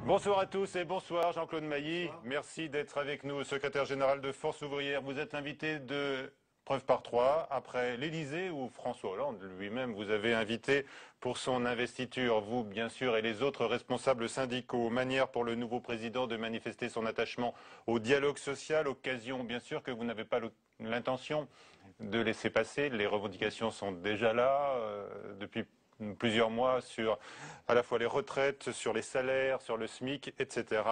Bonsoir à tous et bonsoir Jean-Claude Mailly. Merci d'être avec nous, secrétaire général de Force ouvrière. Vous êtes l'invité de Preuve par trois, après l'Élysée où François Hollande lui-même vous avez invité pour son investiture. Vous, bien sûr, et les autres responsables syndicaux. Manière pour le nouveau président de manifester son attachement au dialogue social. Occasion, bien sûr, que vous n'avez pas l'intention de laisser passer. Les revendications sont déjà là depuis plusieurs mois sur à la fois les retraites, sur les salaires, sur le SMIC, etc.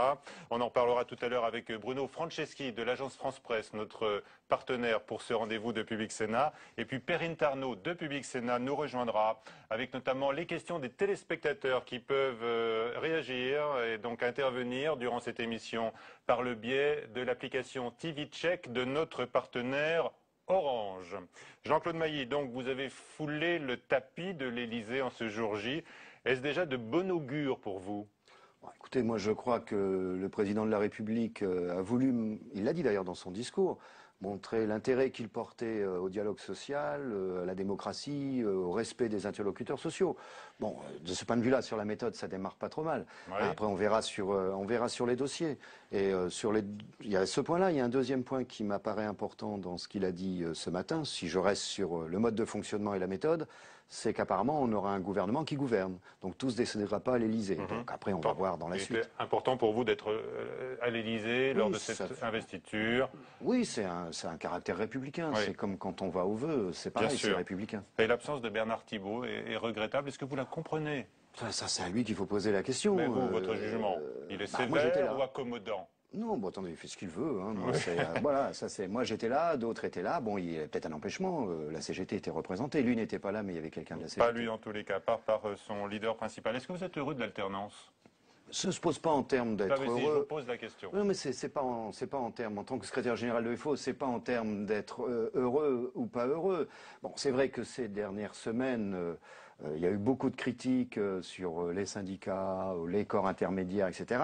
On en parlera tout à l'heure avec Bruno Franceschi de l'agence France Presse, notre partenaire pour ce rendez-vous de Public Sénat. Et puis Perrine Tarnot de Public Sénat nous rejoindra avec notamment les questions des téléspectateurs qui peuvent réagir et donc intervenir durant cette émission par le biais de l'application TV Check de notre partenaire Orange. Jean-Claude Mailly, donc vous avez foulé le tapis de l'Élysée en ce jour J. Est-ce déjà de bon augure pour vous? Bon, écoutez, moi je crois que le président de la République a voulu, il l'a dit d'ailleurs dans son discours, montrer l'intérêt qu'il portait au dialogue social, à la démocratie, au respect des interlocuteurs sociaux. Bon, de ce point de vue-là, sur la méthode, ça démarre pas trop mal. Oui. Après, on verra sur les dossiers. Et il y a ce point-là. Il y a un deuxième point qui m'apparaît important dans ce qu'il a dit ce matin. Si je reste sur le mode de fonctionnement et la méthode, c'est qu'apparemment on aura un gouvernement qui gouverne. Donc tout se décidera pas à l'Élysée. Donc après, on va voir dans la suite. C'était important pour vous d'être à l'Élysée lors de cette investiture. Oui, c'est un caractère républicain. Oui. C'est comme quand on va au vœu, c'est pareil, c'est républicain. Et l'absence de Bernard Thibault est regrettable. Est-ce que vous la comprenez? Ça c'est à lui qu'il faut poser la question. Mais vous, votre jugement, il est sévère ou accommodant? Non, bon, attendez, il fait ce qu'il veut. Hein. Moi, moi, j'étais là, d'autres étaient là. Bon, il y a peut-être un empêchement. La CGT était représentée. Lui n'était pas là, mais il y avait quelqu'un de la CGT. Pas lui, en tous les cas, par son leader principal. Est-ce que vous êtes heureux de l'alternance? Ça se pose pas en termes d'être heureux. Je vous pose la question. Non, mais c'est pas en termes, en tant que secrétaire général de FO, c'est pas en termes d'être heureux ou pas heureux. Bon, c'est vrai que ces dernières semaines, il y a eu beaucoup de critiques sur les syndicats, les corps intermédiaires, etc.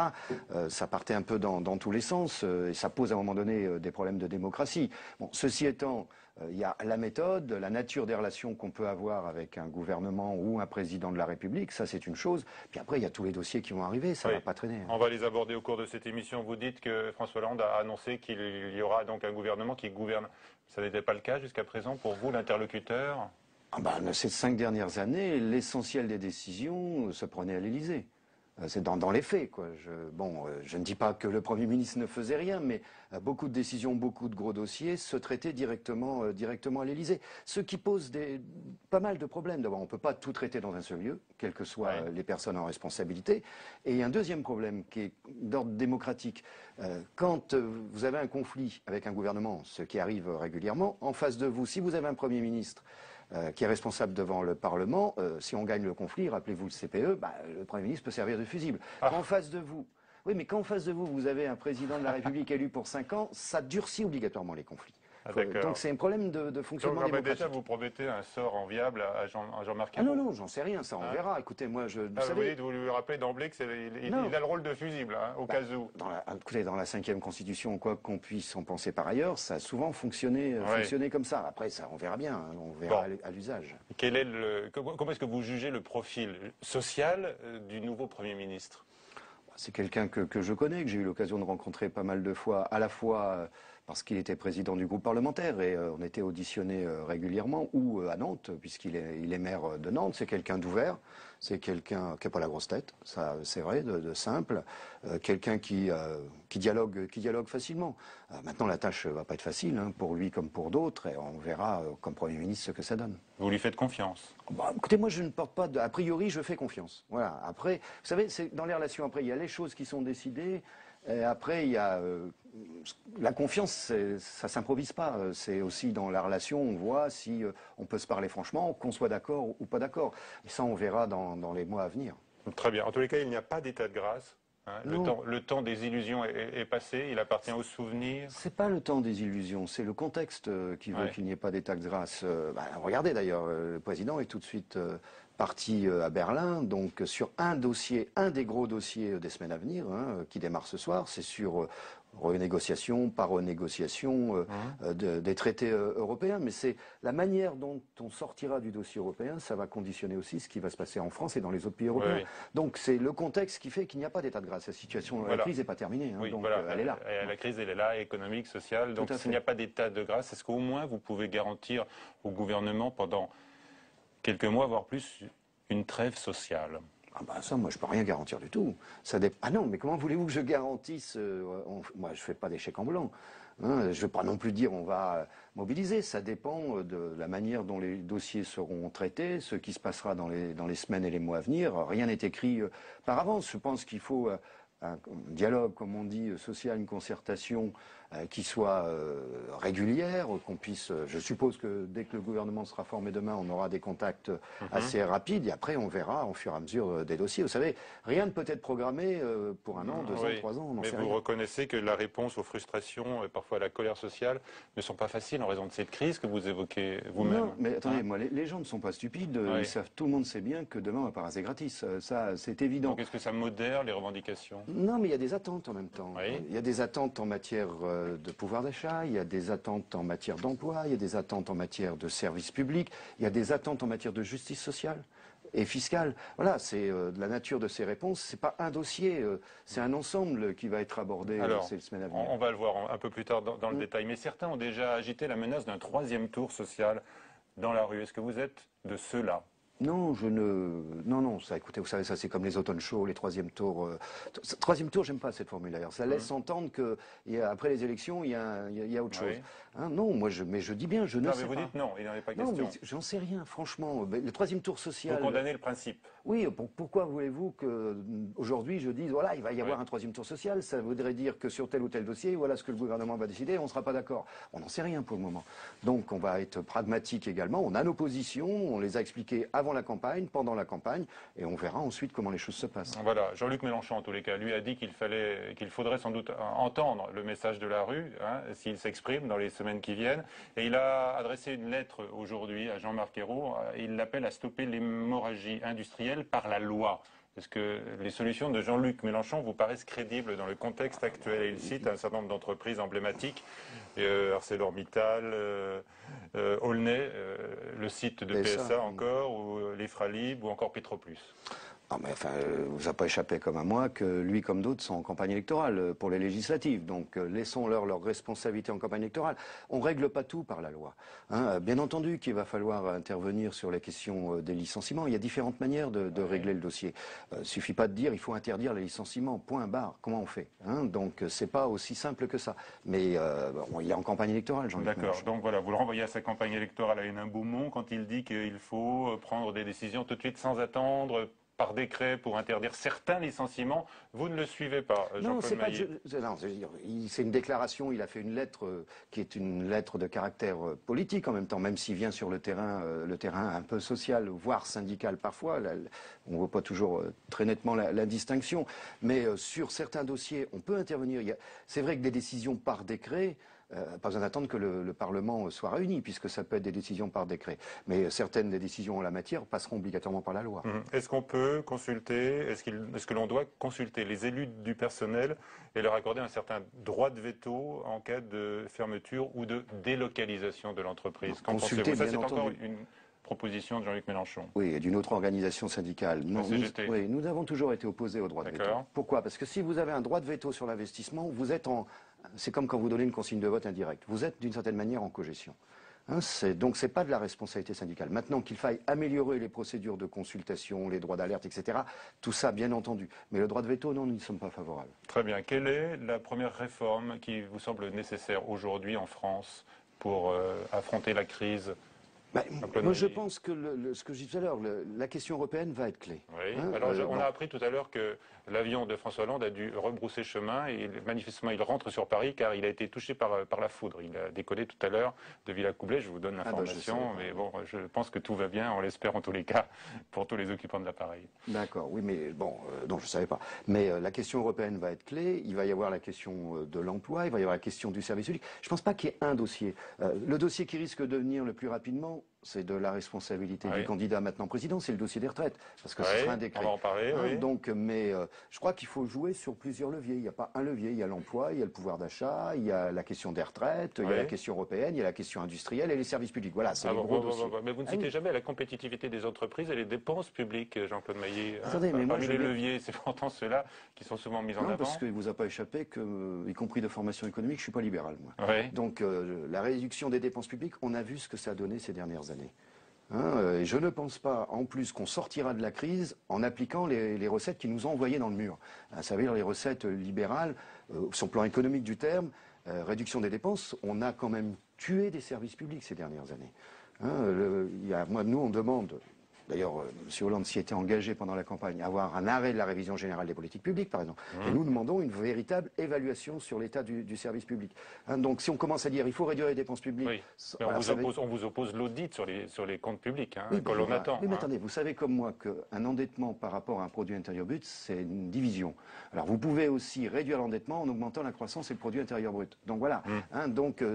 Ça partait un peu dans tous les sens et ça pose à un moment donné des problèmes de démocratie. Bon, ceci étant, il y a la méthode, la nature des relations qu'on peut avoir avec un gouvernement ou un président de la République, ça c'est une chose. Puis après, il y a tous les dossiers qui vont arriver, ça va pas traîner. On va les aborder au cours de cette émission. Vous dites que François Hollande a annoncé qu'il y aura donc un gouvernement qui gouverne. Ça n'était pas le cas jusqu'à présent pour vous, l'interlocuteur? Ces 5 dernières années, l'essentiel des décisions se prenait à l'Élysée. C'est dans les faits, quoi. Je ne dis pas que le Premier ministre ne faisait rien, mais beaucoup de décisions, beaucoup de gros dossiers se traitaient directement à l'Élysée. Ce qui pose pas mal de problèmes. D'abord, on ne peut pas tout traiter dans un seul lieu, quelles que soient les personnes en responsabilité. Et il y a un deuxième problème qui est d'ordre démocratique. Quand vous avez un conflit avec un gouvernement, ce qui arrive régulièrement, en face de vous, si vous avez un Premier ministre qui est responsable devant le Parlement, si on gagne le conflit, rappelez-vous le CPE, le Premier ministre peut servir de fusible. Quand en face de vous, quand en face de vous, vous avez un président de la République élu pour 5 ans, ça durcit obligatoirement les conflits. Donc c'est un problème de fonctionnement démocratique. Déjà, vous promettez un sort enviable à Jean-Marc Ayrault. Ah non, j'en sais rien, ça on verra. Écoutez, moi vous savez... Vous lui rappelez d'emblée qu'il a le rôle de fusible, au cas où. Écoutez, dans la 5e Constitution, quoi qu'on puisse en penser par ailleurs, ça a souvent fonctionné comme ça. Après, ça, on verra bien, on verra à l'usage. Comment est-ce que vous jugez le profil social du nouveau Premier ministre? C'est quelqu'un que je connais, que j'ai eu l'occasion de rencontrer pas mal de fois, à la fois parce qu'il était président du groupe parlementaire et on était auditionné régulièrement, ou à Nantes, puisqu'il est maire de Nantes. C'est quelqu'un d'ouvert, c'est quelqu'un qui n'a pas la grosse tête, ça c'est vrai, de simple, quelqu'un qui dialogue facilement. Maintenant, la tâche va pas être facile, pour lui comme pour d'autres, et on verra comme Premier ministre ce que ça donne. Vous lui faites confiance? Écoutez, moi je ne porte pas a priori, je fais confiance. Voilà. Après, vous savez, c'est dans les relations. Après, il y a les choses qui sont décidées. Et après, il y a la confiance, ça s'improvise pas. C'est aussi dans la relation, on voit si on peut se parler franchement, qu'on soit d'accord ou pas d'accord. Et ça, on verra dans les mois à venir. Très bien. En tous les cas, il n'y a pas d'état de grâce. Le temps des illusions est passé, il appartient aux souvenirs. C'est pas le temps des illusions, c'est le contexte qui veut qu'il n'y ait pas d'état de grâce. Regardez d'ailleurs, le président est tout de suite parti à Berlin, donc sur un dossier, un des gros dossiers des semaines à venir, qui démarre ce soir, c'est sur renégociation, pas renégociation des traités européens. Mais c'est la manière dont on sortira du dossier européen, ça va conditionner aussi ce qui va se passer en France et dans les autres pays européens. Oui, oui. Donc c'est le contexte qui fait qu'il n'y a pas d'état de grâce. La situation, la Voilà. crise n'est pas terminée, hein, Oui, donc voilà, elle est là. la crise, elle est là, économique, sociale. Tout Donc, à s'il n'y a fait. pas d'état de grâce, est-ce qu'au moins vous pouvez garantir au gouvernement pendant quelques mois, voire plus, une trêve sociale? Ah bah ça, moi, je peux rien garantir du tout. Ah non, mais comment voulez-vous que je garantisse moi, je fais pas des chèques en blanc. Hein, je vais pas non plus dire on va mobiliser. Ça dépend de la manière dont les dossiers seront traités, ce qui se passera dans les semaines et les mois à venir. Rien n'est écrit par avance. Je pense qu'il faut un dialogue, comme on dit, social, une concertation qui soit régulière, qu'on puisse. Je suppose que dès que le gouvernement sera formé demain, on aura des contacts assez rapides et après on verra au fur et à mesure des dossiers. Vous savez, rien ne peut être programmé pour 1 an, 2 ans, Oui, 3 ans. On n'en mais sait vous rien. reconnaissez que la réponse aux frustrations et parfois à la colère sociale ne sont pas faciles en raison de cette crise que vous évoquez vous-même. Non, mais attendez, Hein? moi, les gens ne sont pas stupides. Oui. Ils savent, tout le monde sait bien que demain on va pas raser gratis. Ça, c'est évident. Donc, est-ce que ça modère les revendications? Non, mais il y a des attentes en même temps. Oui. Il y a des attentes en matière de pouvoir d'achat, il y a des attentes en matière d'emploi, il y a des attentes en matière de services publics, il y a des attentes en matière de justice sociale et fiscale. Voilà, c'est de la nature de ces réponses. C'est pas un dossier, c'est un ensemble qui va être abordé Alors, ces semaines à venir. on va le voir un peu plus tard dans le détail, mais certains ont déjà agité la menace d'un 3e tour social dans la rue. Est-ce que vous êtes de ceux-là? Non, non, ça, écoutez, vous savez, ça c'est comme les automne shows, les troisième tours. Troisième tour, j'aime pas cette formule d'ailleurs. Ça laisse entendre que après les élections, il y a autre chose. Oui. Hein, non, mais je dis bien, je ne Non, sais mais vous pas. dites non, il n'en est pas Non, question. mais j'en sais rien, franchement. Le troisième tour Vous social. condamnez le principe. Oui, pourquoi voulez-vous que aujourd'hui je dise voilà, il va y avoir Oui. un troisième tour social? Ça voudrait dire que sur tel ou tel dossier, voilà ce que le gouvernement va décider, on ne sera pas d'accord. On n'en sait rien pour le moment. Donc on va être pragmatique également. On a nos positions, on les a expliquées avant la campagne, pendant la campagne, et on verra ensuite comment les choses se passent. Voilà, Jean-Luc Mélenchon, en tous les cas, lui a dit qu'il faudrait sans doute entendre le message de la rue, hein, s'il s'exprime dans les semaines qui viennent. Et il a adressé une lettre aujourd'hui à Jean-Marc Ayrault. Il l'appelle à stopper l'hémorragie industrielle par la loi. Est-ce que les solutions de Jean-Luc Mélenchon vous paraissent crédibles dans le contexte actuel? Et il cite un certain nombre d'entreprises emblématiques, ArcelorMittal, Aulnay, le site de PSA encore, ou l'Efralib, ou encore Petroplus. Non, mais enfin, vous a pas échappé comme à moi que lui comme d'autres sont en campagne électorale pour les législatives. Donc laissons-leur leur responsabilité en campagne électorale. On règle pas tout par la loi. Hein. Bien entendu qu'il va falloir intervenir sur les questions des licenciements. Il y a différentes manières de régler le dossier. Suffit pas de dire il faut interdire les licenciements. Point barre. Comment on fait? Hein. Donc c'est pas aussi simple que ça. Mais bon, il est en campagne électorale, Jean-Luc D'accord. Mélenchon. Donc voilà, vous le renvoyez à sa campagne électorale à Hénin Beaumont quand il dit qu'il faut prendre des décisions tout de suite sans attendre, par décret pour interdire certains licenciements. Vous ne le suivez pas, Non, Jean-Claude Maillet. c'est une déclaration. Il a fait une lettre qui est une lettre de caractère politique en même temps, même s'il vient sur le terrain un peu social, voire syndical parfois. Là, on ne voit pas toujours très nettement la distinction. Mais sur certains dossiers, on peut intervenir. C'est vrai que des décisions par décret. Pas besoin d'attendre que le Parlement soit réuni, puisque ça peut être des décisions par décret. Mais certaines des décisions en la matière passeront obligatoirement par la loi. Est-ce qu'on peut consulter, est-ce que l'on doit consulter les élus du personnel et leur accorder un certain droit de veto en cas de fermeture ou de délocalisation de l'entreprise? Qu'en Consulter, pensez-vous? Ça, bien c'est encore entendu. une proposition de Jean-Luc Mélenchon. Oui, et d'une autre organisation syndicale. Non, CGT. nous avons toujours été opposés au droit de veto. D'accord. Pourquoi? Parce que si vous avez un droit de veto sur l'investissement, c'est comme quand vous donnez une consigne de vote indirecte. Vous êtes d'une certaine manière en cogestion. Hein, donc c'est pas de la responsabilité syndicale. Maintenant qu'il faille améliorer les procédures de consultation, les droits d'alerte, etc., tout ça bien entendu. Mais le droit de veto, non, nous n'y sommes pas favorables. Très bien. Quelle est la première réforme qui vous semble nécessaire aujourd'hui en France pour affronter la crise? Moi, je pense que ce que je disais tout à l'heure, la question européenne va être clé. Oui. Hein, Alors, on a appris tout à l'heure que l'avion de François Hollande a dû rebrousser chemin et manifestement il rentre sur Paris car il a été touché par la foudre. Il a décollé tout à l'heure de Villacoublay. Je vous donne l'information, mais bon, je pense que tout va bien, on l'espère en tous les cas, pour tous les occupants de l'appareil. D'accord, oui, mais bon, non, je ne savais pas. Mais la question européenne va être clé. Il va y avoir la question de l'emploi, il va y avoir la question du service public. Je ne pense pas qu'il y ait un dossier. Le dossier qui risque de venir le plus rapidement, c'est de la responsabilité Oui. du candidat maintenant président, c'est le dossier des retraites, parce que ce Oui, sera un décret. on va en parler, oui. Donc, mais je crois qu'il faut jouer sur plusieurs leviers. Il n'y a pas un levier, il y a l'emploi, il y a le pouvoir d'achat, il y a la question des retraites, il y a la Oui. question européenne, il y a la question industrielle et les services publics. Voilà, c'est Ah les bon, gros bon, dossiers. mais vous ne Ah citez oui. jamais la compétitivité des entreprises et les dépenses publiques, Jean-Claude Mailly. Attendez, mais moi, Parmi je les veux bien- leviers, c'est pourtant ceux-là qui sont souvent mis en Non, parce avant. qu'il ne vous a pas échappé que, y compris de formation économique, je ne suis pas libéral, moi. Oui. Donc, la réduction des dépenses publiques, on a vu ce que ça a donné ces dernières années. Et je ne pense pas, en plus, qu'on sortira de la crise en appliquant les recettes qui nous ont envoyés dans le mur. Ça veut dire les recettes libérales, sur le plan économique du terme, réduction des dépenses, on a quand même tué des services publics ces dernières années. Nous, on demande, d'ailleurs, M. Hollande s'y était engagé pendant la campagne, à avoir un arrêt de la révision générale des politiques publiques, par exemple. Et nous demandons une véritable évaluation sur l'état du service public. Donc, si on commence à dire il faut réduire les dépenses publiques, Oui. Mais on vous oppose l'audit sur les comptes publics, oui, que l'on attend. oui, mais attendez, vous savez comme moi qu'un endettement par rapport à un produit intérieur brut, c'est une division. Alors vous pouvez aussi réduire l'endettement en augmentant la croissance et le produit intérieur brut. Donc voilà,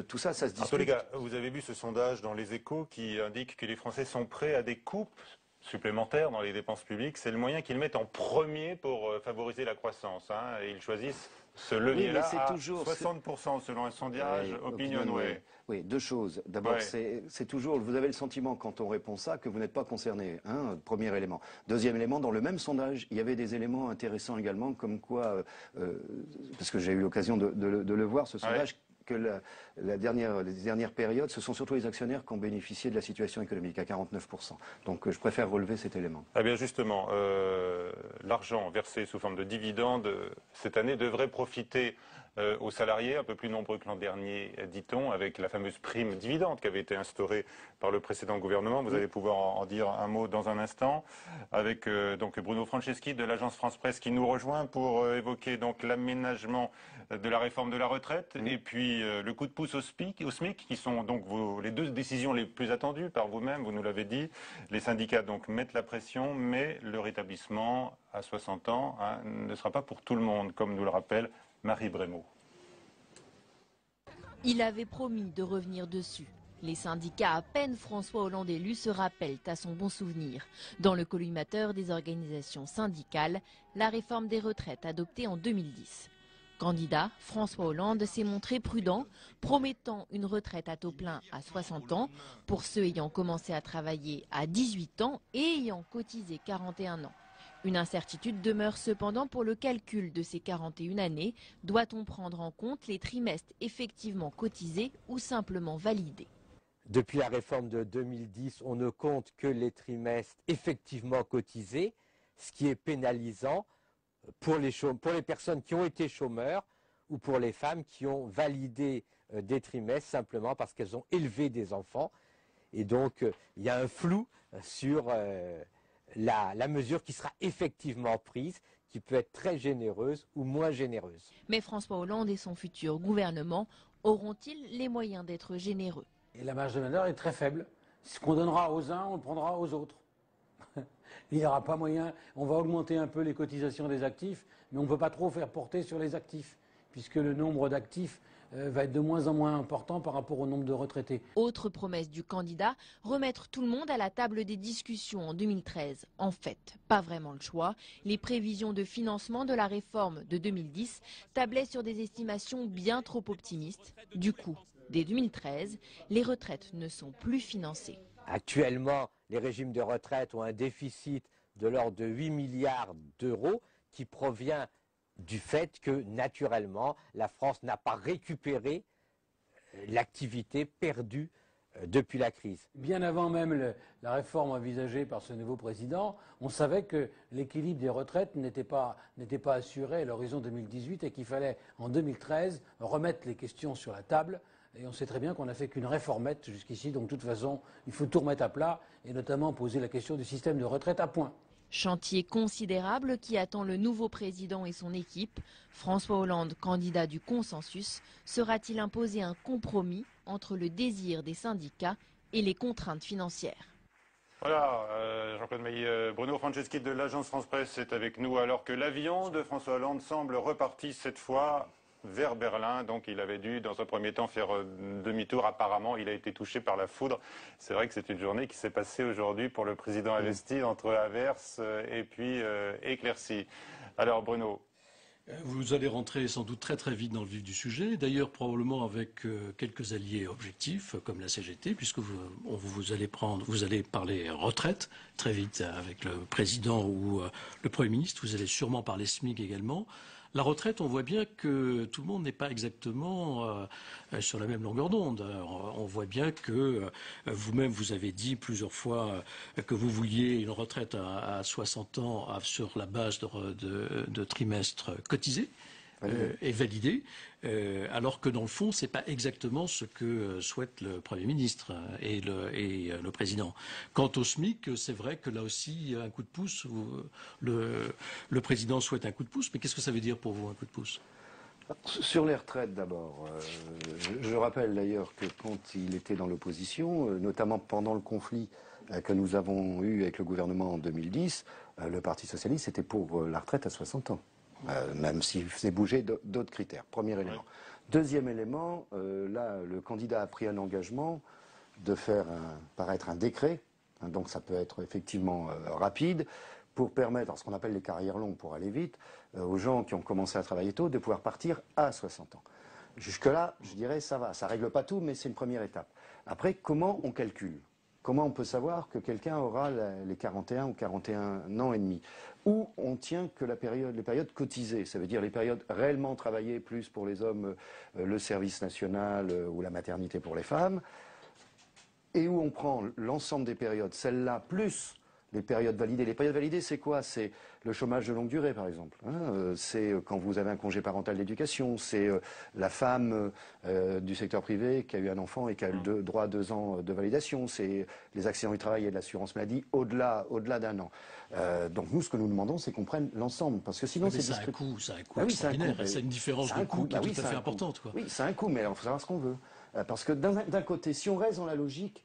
tout ça, ça se En tous les discute. cas, vous avez vu ce sondage dans Les Échos qui indique que les Français sont prêts à des coupes supplémentaires dans les dépenses publiques. C'est le moyen qu'ils mettent en premier pour favoriser la croissance. Et ils choisissent ce levier-là c'est à toujours 60% selon un sondage Opinionway. Oui, deux choses. D'abord, Ouais. c'est toujours, vous avez le sentiment quand on répond ça que vous n'êtes pas concerné. Premier élément. Deuxième élément, dans le même sondage, il y avait des éléments intéressants également, comme quoi, parce que j'ai eu l'occasion de le voir, ce sondage, que les dernières périodes, ce sont surtout les actionnaires qui ont bénéficié de la situation économique, à 49%. Donc je préfère relever cet élément. Eh bien justement, l'argent versé sous forme de dividendes cette année devrait profiter aux salariés, un peu plus nombreux que l'an dernier, dit-on, avec la fameuse prime dividende qui avait été instaurée par le précédent gouvernement. Vous allez pouvoir en dire un mot dans un instant, avec donc Bruno Franceschi de l'agence France Presse qui nous rejoint pour évoquer donc l'aménagement de la réforme de la retraite et puis le coup de pouce au SMIC, qui sont donc les deux décisions les plus attendues par vous-même, vous nous l'avez dit. Les syndicats donc mettent la pression, mais le rétablissement à 60 ans ne sera pas pour tout le monde, comme nous le rappelle Marie Brémaud. Il avait promis de revenir dessus. Les syndicats, à peine François Hollande élu, se rappellent à son bon souvenir. Dans le collimateur des organisations syndicales, la réforme des retraites adoptée en 2010. Candidat, François Hollande s'est montré prudent, promettant une retraite à taux plein à 60 ans pour ceux ayant commencé à travailler à 18 ans et ayant cotisé 41 ans. Une incertitude demeure cependant pour le calcul de ces 41 années. Doit-on prendre en compte les trimestres effectivement cotisés ou simplement validés? Depuis la réforme de 2010, on ne compte que les trimestres effectivement cotisés, ce qui est pénalisant pour les personnes qui ont été chômeurs ou pour les femmes qui ont validé des trimestres simplement parce qu'elles ont élevé des enfants. Et donc, il y a un flou sur la mesure qui sera effectivement prise, qui peut être très généreuse ou moins généreuse. Mais François Hollande et son futur gouvernement auront-ils les moyens d'être généreux? Et la marge de manœuvre est très faible. Ce qu'on donnera aux uns, on le prendra aux autres. Il n'y aura pas moyen. On va augmenter un peu les cotisations des actifs, mais on ne peut pas trop faire porter sur les actifs, puisque le nombre d'actifs va être de moins en moins important par rapport au nombre de retraités. Autre promesse du candidat, remettre tout le monde à la table des discussions en 2013. En fait, pas vraiment le choix. Les prévisions de financement de la réforme de 2010 tablaient sur des estimations bien trop optimistes. Du coup, dès 2013, les retraites ne sont plus financées. Actuellement, les régimes de retraite ont un déficit de l'ordre de 8 milliards d'euros qui provient du fait que, naturellement, la France n'a pas récupéré l'activité perdue depuis la crise. Bien avant même la réforme envisagée par ce nouveau président, on savait que l'équilibre des retraites n'était pas assuré à l'horizon 2018 et qu'il fallait, en 2013, remettre les questions sur la table. Et on sait très bien qu'on n'a fait qu'une réformette jusqu'ici, donc de toute façon, il faut tout remettre à plat, et notamment poser la question du système de retraite à point. Chantier considérable qui attend le nouveau président et son équipe. François Hollande, candidat du consensus, sera-t-il imposé un compromis entre le désir des syndicats et les contraintes financières? Voilà, Jean-Claude Mailly, Bruno Franceschi de l'agence France Presse est avec nous alors que l'avion de François Hollande semble reparti cette fois vers Berlin. Donc il avait dû, dans un premier temps, faire demi-tour. Apparemment, il a été touché par la foudre. C'est vrai que c'est une journée qui s'est passée aujourd'hui pour le président investi entre Averse et puis Éclaircy. Alors Bruno. Vous allez rentrer sans doute très très vite dans le vif du sujet, d'ailleurs probablement avec quelques alliés objectifs comme la CGT, puisque vous allez parler retraite très vite avec le président ou le Premier ministre, vous allez sûrement parler SMIC également. La retraite, on voit bien que tout le monde n'est pas exactement sur la même longueur d'onde. On voit bien que vous-même, vous avez dit plusieurs fois que vous vouliez une retraite à 60 ans sur la base de trimestres cotisés et validés, alors que dans le fond, c'est pas exactement ce que souhaite le Premier ministre et le président. Quant au SMIC, c'est vrai que là aussi, un coup de pouce, le président souhaite un coup de pouce, mais qu'est-ce que ça veut dire pour vous, un coup de pouce? Sur les retraites d'abord, je rappelle d'ailleurs que quand il était dans l'opposition, notamment pendant le conflit que nous avons eu avec le gouvernement en 2010, le Parti socialiste était pour la retraite à 60 ans. Même s'il faisait bouger d'autres critères. Premier élément. Oui. Deuxième élément, là, le candidat a pris un engagement de faire paraître un décret, hein, donc ça peut être effectivement rapide, pour permettre, ce qu'on appelle les carrières longues pour aller vite, aux gens qui ont commencé à travailler tôt, de pouvoir partir à 60 ans. Jusque-là, je dirais, ça va. Ça ne règle pas tout, mais c'est une première étape. Après, comment on calcule ? Comment on peut savoir que quelqu'un aura les 41 ou 41 ans et demi? Où on tient que les périodes cotisées, ça veut dire les périodes réellement travaillées, plus pour les hommes, le service national ou la maternité pour les femmes, et où on prend l'ensemble des périodes, celles-là, plus les périodes validées. Les périodes validées, c'est quoi? C'est le chômage de longue durée, par exemple. Hein, c'est quand vous avez un congé parental d'éducation. C'est la femme du secteur privé qui a eu un enfant et qui a eu le droit à 2 ans de validation. C'est les accidents du travail et de l'assurance maladie au-delà d'1 an. Donc nous, ce que nous demandons, c'est qu'on prenne l'ensemble. Parce que sinon, c'est ça a un coût oui, extraordinaire. C'est une différence de coût qui est tout à fait importante. Quoi. Oui, c'est un coût, mais il faut savoir ce qu'on veut. Parce que d'un côté, si on reste dans la logique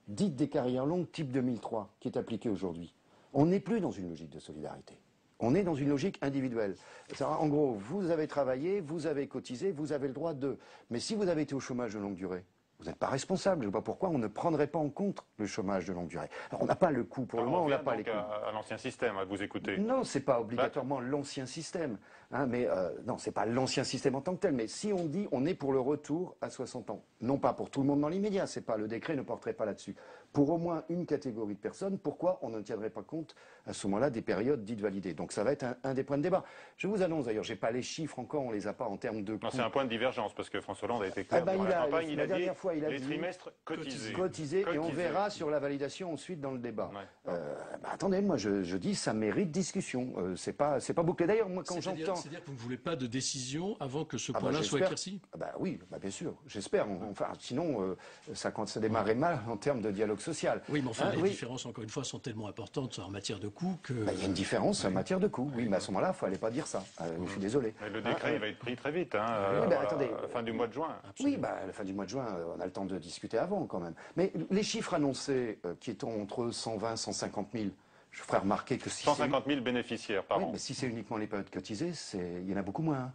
dite des carrières longues type 2003, qui est appliquée aujourd'hui, on n'est plus dans une logique de solidarité. On est dans une logique individuelle. En gros, vous avez travaillé, vous avez cotisé, vous avez le droit de. Mais si vous avez été au chômage de longue durée, vous n'êtes pas responsable. Je ne vois pas pourquoi on ne prendrait pas en compte le chômage de longue durée. Alors, on n'a pas le coût pour le moment, on n'a pas les coûts. À l'ancien système, à vous écouter. Non, c'est pas obligatoirement l'ancien système. Hein, mais non, c'est pas l'ancien système en tant que tel. Mais si on dit on est pour le retour à 60 ans, non pas pour tout le monde dans l'immédiat, c'est pas le décret ne porterait pas là-dessus. Pour au moins une catégorie de personnes, pourquoi on ne tiendrait pas compte à ce moment-là des périodes dites validées? Donc ça va être un des points de débat. Je vous annonce d'ailleurs, j'ai pas les chiffres encore, on les a pas en termes de coûts. C'est un point de divergence parce que François Hollande a été clair dans la campagne. Il a dit les trimestres cotisés. Et on verra sur la validation ensuite dans le débat. Ouais. Attendez, moi je dis ça mérite discussion. C'est pas bouclé. D'ailleurs, moi quand j'entends. C'est-à-dire que vous ne voulez pas de décision avant que ce point-là soit éclairci? Oui, bien sûr, j'espère. Enfin, sinon ça démarrait mal en termes de dialogue social. Oui, mais enfin, les différences, encore une fois, sont tellement importantes en matière de coûts que... Il y a une différence en matière de coûts, oui, mais à ce moment-là, il ne fallait pas dire ça. Je suis désolé. Mais le décret, il va être pris très vite, attendez. À la fin du mois de juin. Absolument. Oui, à la fin du mois de juin, on a le temps de discuter avant, quand même. Mais les chiffres annoncés, qui sont entre 120 et 150 000, je ferai remarquer que si 150 000 bénéficiaires par an. Mais si c'est uniquement les périodes cotisées, il y en a beaucoup moins.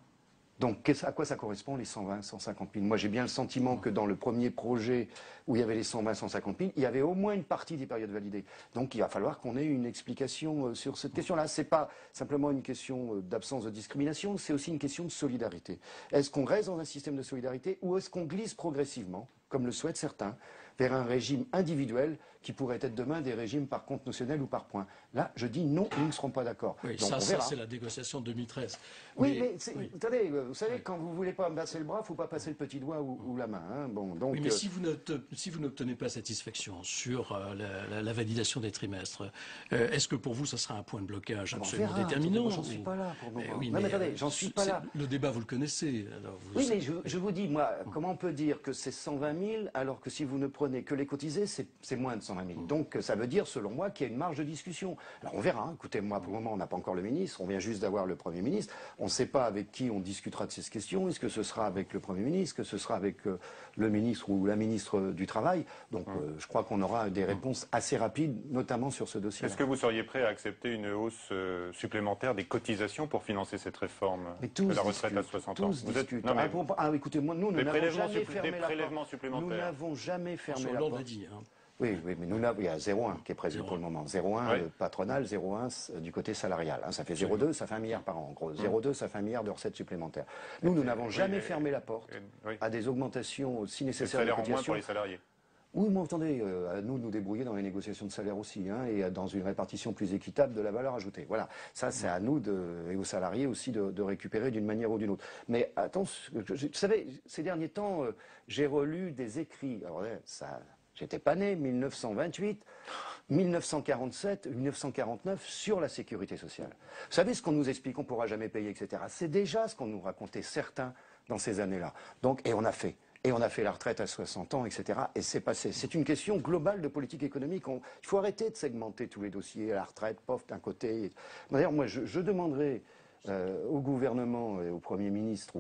Donc, à quoi ça correspond, les 120, 150 000? Moi, j'ai bien le sentiment que dans le premier projet où il y avait les 120, 150 000, il y avait au moins une partie des périodes validées. Donc, il va falloir qu'on ait une explication sur cette question-là. C'est pas simplement une question d'absence de discrimination, c'est aussi une question de solidarité. Est-ce qu'on reste dans un système de solidarité ou est-ce qu'on glisse progressivement, comme le souhaitent certains, vers un régime individuel qui pourrait être demain des régimes par compte notionnel ou par points? Là, je dis non, nous ne serons pas d'accord. Oui, donc, ça c'est la négociation de 2013. Oui, mais attendez, vous savez, quand vous ne voulez pas me passer le bras, il ne faut pas passer le petit doigt ou la main. Hein. Bon, donc, oui, mais si vous n'obtenez pas satisfaction sur la validation des trimestres, est-ce que pour vous, ça sera un point de blocage absolument déterminant? J'en suis pas là pour le moment. Oui, mais attendez, j'en suis pas là. Le débat, vous le connaissez. Alors oui, mais je vous dis, moi, comment on peut dire que c'est 120 000 alors que si vous ne prenez que les cotisés, c'est moins de 120 320 000. Donc ça veut dire, selon moi, qu'il y a une marge de discussion. Alors on verra. Écoutez, moi, pour le moment, on n'a pas encore le ministre. On vient juste d'avoir le Premier ministre. On ne sait pas avec qui on discutera de ces questions. Est-ce que ce sera avec le Premier ministre? Est-ce que ce sera avec le ministre ou la ministre du Travail? Donc je crois qu'on aura des réponses assez rapides, notamment sur ce dossier. Est-ce que vous seriez prêt à accepter une hausse supplémentaire des cotisations pour financer cette réforme de la retraite à 60 ans? Tous discutent. Écoutez, moi, nous n'avons jamais fermé la porte. Nous n'avons jamais fermé la porte. Dit, hein. Oui, mais il y a 0,1 qui est prévu pour le moment. 0,1 patronal, 0,1 du côté salarial. Hein, ça fait 0,2, ça fait 1 milliard par an en gros. 0,2, ça fait 1 milliard de recettes supplémentaires. Nous n'avons jamais fermé la porte à des augmentations si nécessaires de cotisations. Salaire en moins pour les salariés. Oui, mais attendez, à nous de nous débrouiller dans les négociations de salaire aussi, hein, et dans une répartition plus équitable de la valeur ajoutée. Voilà, ça c'est à nous et aux salariés aussi de récupérer d'une manière ou d'une autre. Mais attention, vous savez, ces derniers temps, j'ai relu des écrits. Alors ça, j'étais pas né, 1928, 1947, 1949, sur la sécurité sociale. Vous savez ce qu'on nous explique, on ne pourra jamais payer, etc. C'est déjà ce qu'on nous racontait certains dans ces années-là. Donc, et on a fait. Et on a fait la retraite à 60 ans, etc. Et c'est passé. C'est une question globale de politique économique. Il faut arrêter de segmenter tous les dossiers. La retraite, pof, d'un côté. D'ailleurs, moi, je demanderai au gouvernement et au Premier ministre,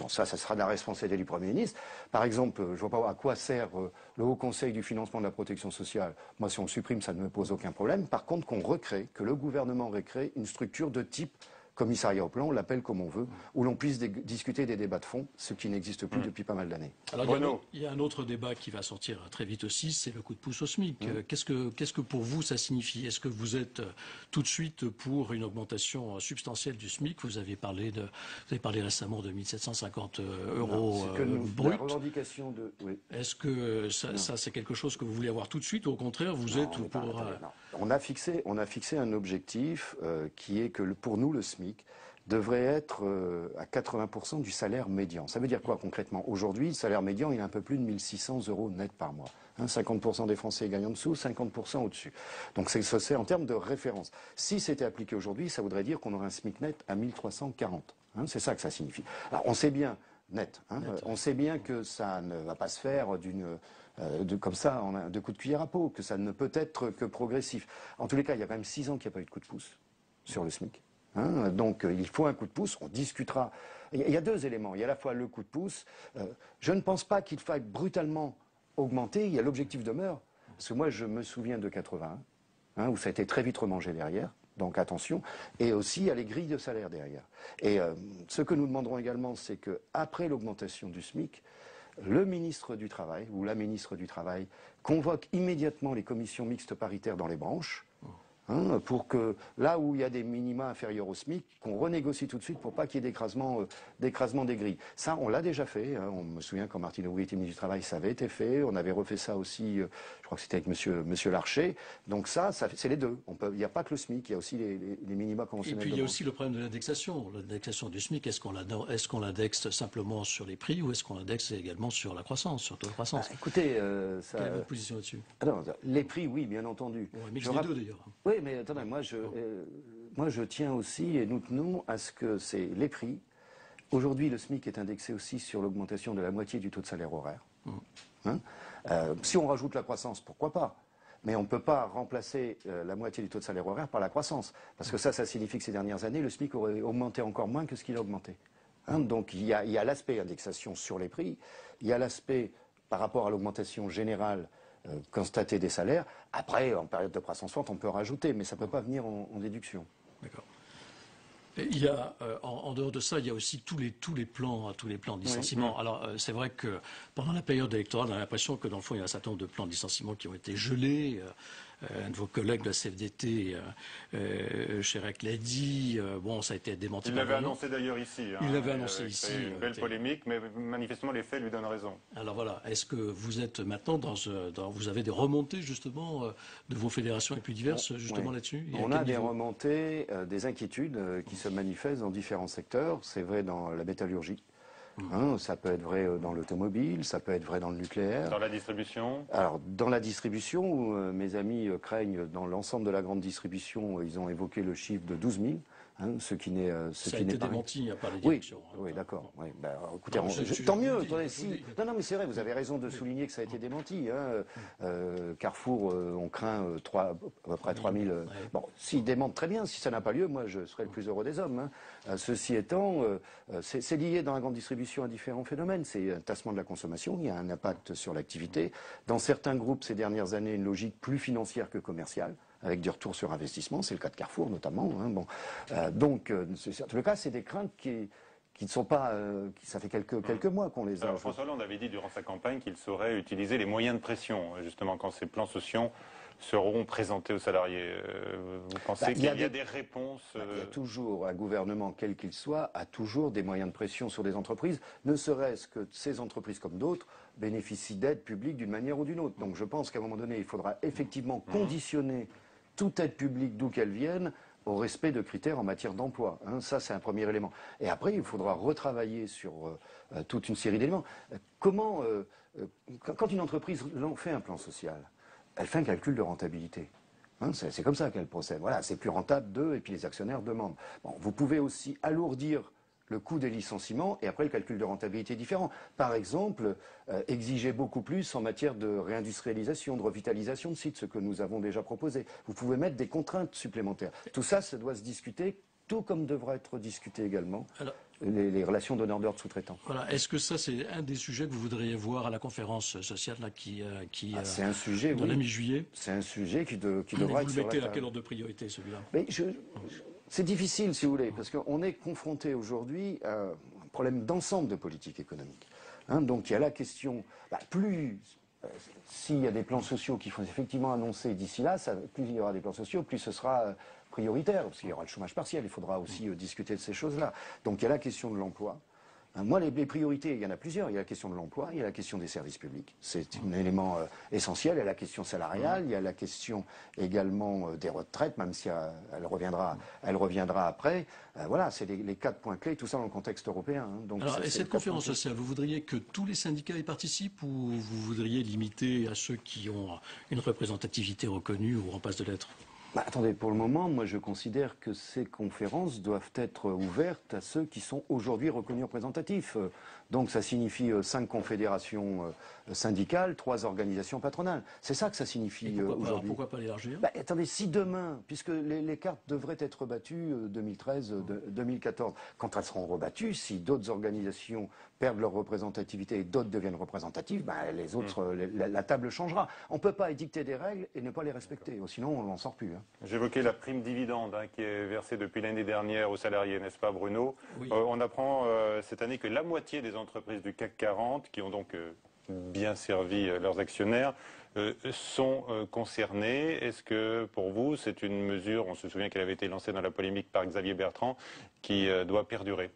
ça sera de la responsabilité du Premier ministre. Par exemple, je ne vois pas à quoi sert le Haut Conseil du financement de la protection sociale. Moi, si on le supprime, ça ne me pose aucun problème. Par contre, que le gouvernement recrée une structure de type commissariat au plan, on l'appelle comme on veut, où l'on puisse discuter des débats de fond, ce qui n'existe plus depuis pas mal d'années. Alors il y a un autre débat qui va sortir très vite aussi, c'est le coup de pouce au SMIC. Qu'est-ce que pour vous ça signifie? Est-ce que vous êtes tout de suite pour une augmentation substantielle du SMIC? Vous avez parlé récemment de 1 750 euros brut. La revendication de... Oui. Est-ce que ça c'est quelque chose que vous voulez avoir tout de suite, ou au contraire vous êtes pour... On a fixé un objectif qui est que pour nous le SMIC devrait être à 80% du salaire médian. Ça veut dire quoi concrètement? Aujourd'hui, le salaire médian, il est un peu plus de 1 600 euros net par mois. 50% des Français gagnent en dessous, 50% au-dessus. Donc c'est en termes de référence. Si c'était appliqué aujourd'hui, ça voudrait dire qu'on aurait un SMIC net à 1 340. C'est ça que ça signifie. Alors on sait bien, on sait bien que ça ne va pas se faire comme ça, de coup de cuillère à peau, que ça ne peut être que progressif. En tous les cas, il y a quand même 6 ans qu'il n'y a pas eu de coup de pouce sur le SMIC. Donc il faut un coup de pouce, on discutera. Il y a deux éléments, il y a à la fois le coup de pouce. Je ne pense pas qu'il faille brutalement augmenter, il y a l'objectif demeure. Parce que moi je me souviens de 81, où ça a été très vite remangé derrière. Donc attention, et aussi il y a les grilles de salaire derrière. Et ce que nous demanderons également, c'est qu'après l'augmentation du SMIC, le ministre du Travail ou la ministre du Travail convoque immédiatement les commissions mixtes paritaires dans les branches, pour que là où il y a des minima inférieurs au SMIC, qu'on renégocie tout de suite pour pas qu'il y ait d'écrasement des grilles. Ça, on l'a déjà fait. On me souvient quand Martine Aubry était ministre du Travail, ça avait été fait. On avait refait ça aussi, je crois que c'était avec monsieur Larcher. Donc ça c'est les deux. Il n'y a pas que le SMIC, il y a aussi les minima conventionnels. Et puis il y a aussi le problème de l'indexation. L'indexation du SMIC, est-ce qu'on l'indexe simplement sur les prix, ou est-ce qu'on l'indexe également sur la croissance, sur le taux de croissance? Écoutez, quelle est votre position là-dessus? Les prix, oui, bien entendu. Un mix des deux d'ailleurs. Oui, mais attendez, moi je tiens aussi, et nous tenons à ce que c'est les prix. Aujourd'hui, le SMIC est indexé aussi sur l'augmentation de la moitié du taux de salaire horaire. Si on rajoute la croissance, pourquoi pas? Mais on ne peut pas remplacer la moitié du taux de salaire horaire par la croissance. Parce que ça signifie que ces dernières années, le SMIC aurait augmenté encore moins que ce qu'il a augmenté. Donc il y a l'aspect indexation sur les prix, il y a l'aspect par rapport à l'augmentation générale constater des salaires. Après, en période de croissance forte, on peut rajouter, mais ça ne peut pas venir en déduction. D'accord. Il y a, en dehors de ça, il y a aussi tous les plans de licenciement. Alors, c'est vrai que pendant la période électorale, on a l'impression que dans le fond, il y a un certain nombre de plans de licenciement qui ont été gelés. Un de vos collègues de la CFDT, Chérec, l'a dit. Bon, ça a été démenti. Il l'avait annoncé d'ailleurs ici. Il l'avait annoncé ici. Une belle polémique, mais manifestement les faits lui donnent raison. Alors voilà, est-ce que vous êtes maintenant vous avez des remontées justement de vos fédérations les plus diverses justement là-dessus? On a des remontées, des inquiétudes qui se manifestent dans différents secteurs. C'est vrai dans la métallurgie. Ça peut être vrai dans l'automobile, ça peut être vrai dans le nucléaire. Dans la distribution? Alors, dans la distribution, mes amis craignent, dans l'ensemble de la grande distribution, ils ont évoqué le chiffre de 12 000 ce qui n'est Ça a été démenti par les Oui, directions. oui, d'accord. Oui. Ben, écoutez, Non, tant mieux. je vous le dis, Attendez, je vous le dis. Non, mais c'est vrai, vous avez raison de souligner que ça a été démenti. Carrefour, on craint à peu près 3000. Bon, s'ils démentent, très bien. Si ça n'a pas lieu, moi, je serai le plus heureux des hommes. Ceci étant, c'est lié dans la grande distribution à différents phénomènes. C'est un tassement de la consommation, il y a un impact sur l'activité. Dans certains groupes, ces dernières années, une logique plus financière que commerciale, avec du retour sur investissement, c'est le cas de Carrefour notamment. Donc, c'est le cas, c'est des craintes qui ne sont pas... ça fait quelques mois qu'on les a. Alors, François Hollande avait dit durant sa campagne qu'il saurait utiliser les moyens de pression, justement, quand ces plans sociaux seront présentés aux salariés. Vous pensez qu'il y a des réponses Il y a toujours, un gouvernement, quel qu'il soit, a toujours des moyens de pression sur des entreprises, ne serait-ce que ces entreprises comme d'autres bénéficient d'aides publiques d'une manière ou d'une autre. Donc je pense qu'à un moment donné, il faudra effectivement conditionner toute aide publique, d'où qu'elle vienne, au respect de critères en matière d'emploi. Ça, c'est un premier élément. Et après, il faudra retravailler sur toute une série d'éléments. Quand une entreprise fait un plan social, elle fait un calcul de rentabilité. C'est comme ça qu'elle procède. Voilà, c'est plus rentable d'eux, et puis les actionnaires demandent. Bon, vous pouvez aussi alourdir le coût des licenciements, et après le calcul de rentabilité est différent. Par exemple, exiger beaucoup plus en matière de réindustrialisation, de revitalisation de sites, ce que nous avons déjà proposé. Vous pouvez mettre des contraintes supplémentaires. Tout ça, ça doit se discuter, tout comme devra être discuté également les relations donneurs d'ordre sous-traitants. Voilà. Est-ce que ça, c'est un des sujets que vous voudriez voir à la conférence sociale là, c'est un sujet, de la mi-juillet? C'est un sujet qui devra être sur la table. Vous le mettez à quelle ordre de priorité, celui-là? Mais c'est difficile, si vous voulez, parce qu'on est confronté aujourd'hui à un problème d'ensemble de politique économique. Donc il y a la question, s'il y a des plans sociaux qui sont effectivement annoncés d'ici là, plus il y aura des plans sociaux, plus ce sera prioritaire, parce qu'il y aura le chômage partiel, il faudra aussi discuter de ces choses-là. Donc il y a la question de l'emploi. Moi, les priorités, il y en a plusieurs. Il y a la question de l'emploi, il y a la question des services publics. C'est un élément essentiel. Il y a la question salariale, il y a la question également des retraites, même si elle reviendra après. Voilà, c'est les 4 points clés, tout ça dans le contexte européen. Donc alors, et cette conférence sociale, vous voudriez que tous les syndicats y participent, ou vous voudriez limiter à ceux qui ont une représentativité reconnue ou en passe de l'être? Attendez, pour le moment, moi je considère que ces conférences doivent être ouvertes à ceux qui sont aujourd'hui reconnus représentatifs. Donc ça signifie 5 confédérations syndicales, 3 organisations patronales. C'est ça que ça signifie aujourd'hui. Pourquoi pas l'élargir? Attendez, si demain, puisque les cartes devraient être rebattues 2013, 2014, quand elles seront rebattues, si d'autres organisations perdent leur représentativité et d'autres deviennent représentatives, les autres, la table changera. On ne peut pas édicter des règles et ne pas les respecter, sinon on n'en sort plus. J'évoquais la prime dividende qui est versée depuis l'année dernière aux salariés, n'est-ce pas Bruno? Oui. On apprend cette année que la moitié des entreprises du CAC 40, qui ont donc bien servi leurs actionnaires, sont concernées. Est-ce que pour vous, c'est une mesure, on se souvient qu'elle avait été lancée dans la polémique par Xavier Bertrand, qui doit perdurer?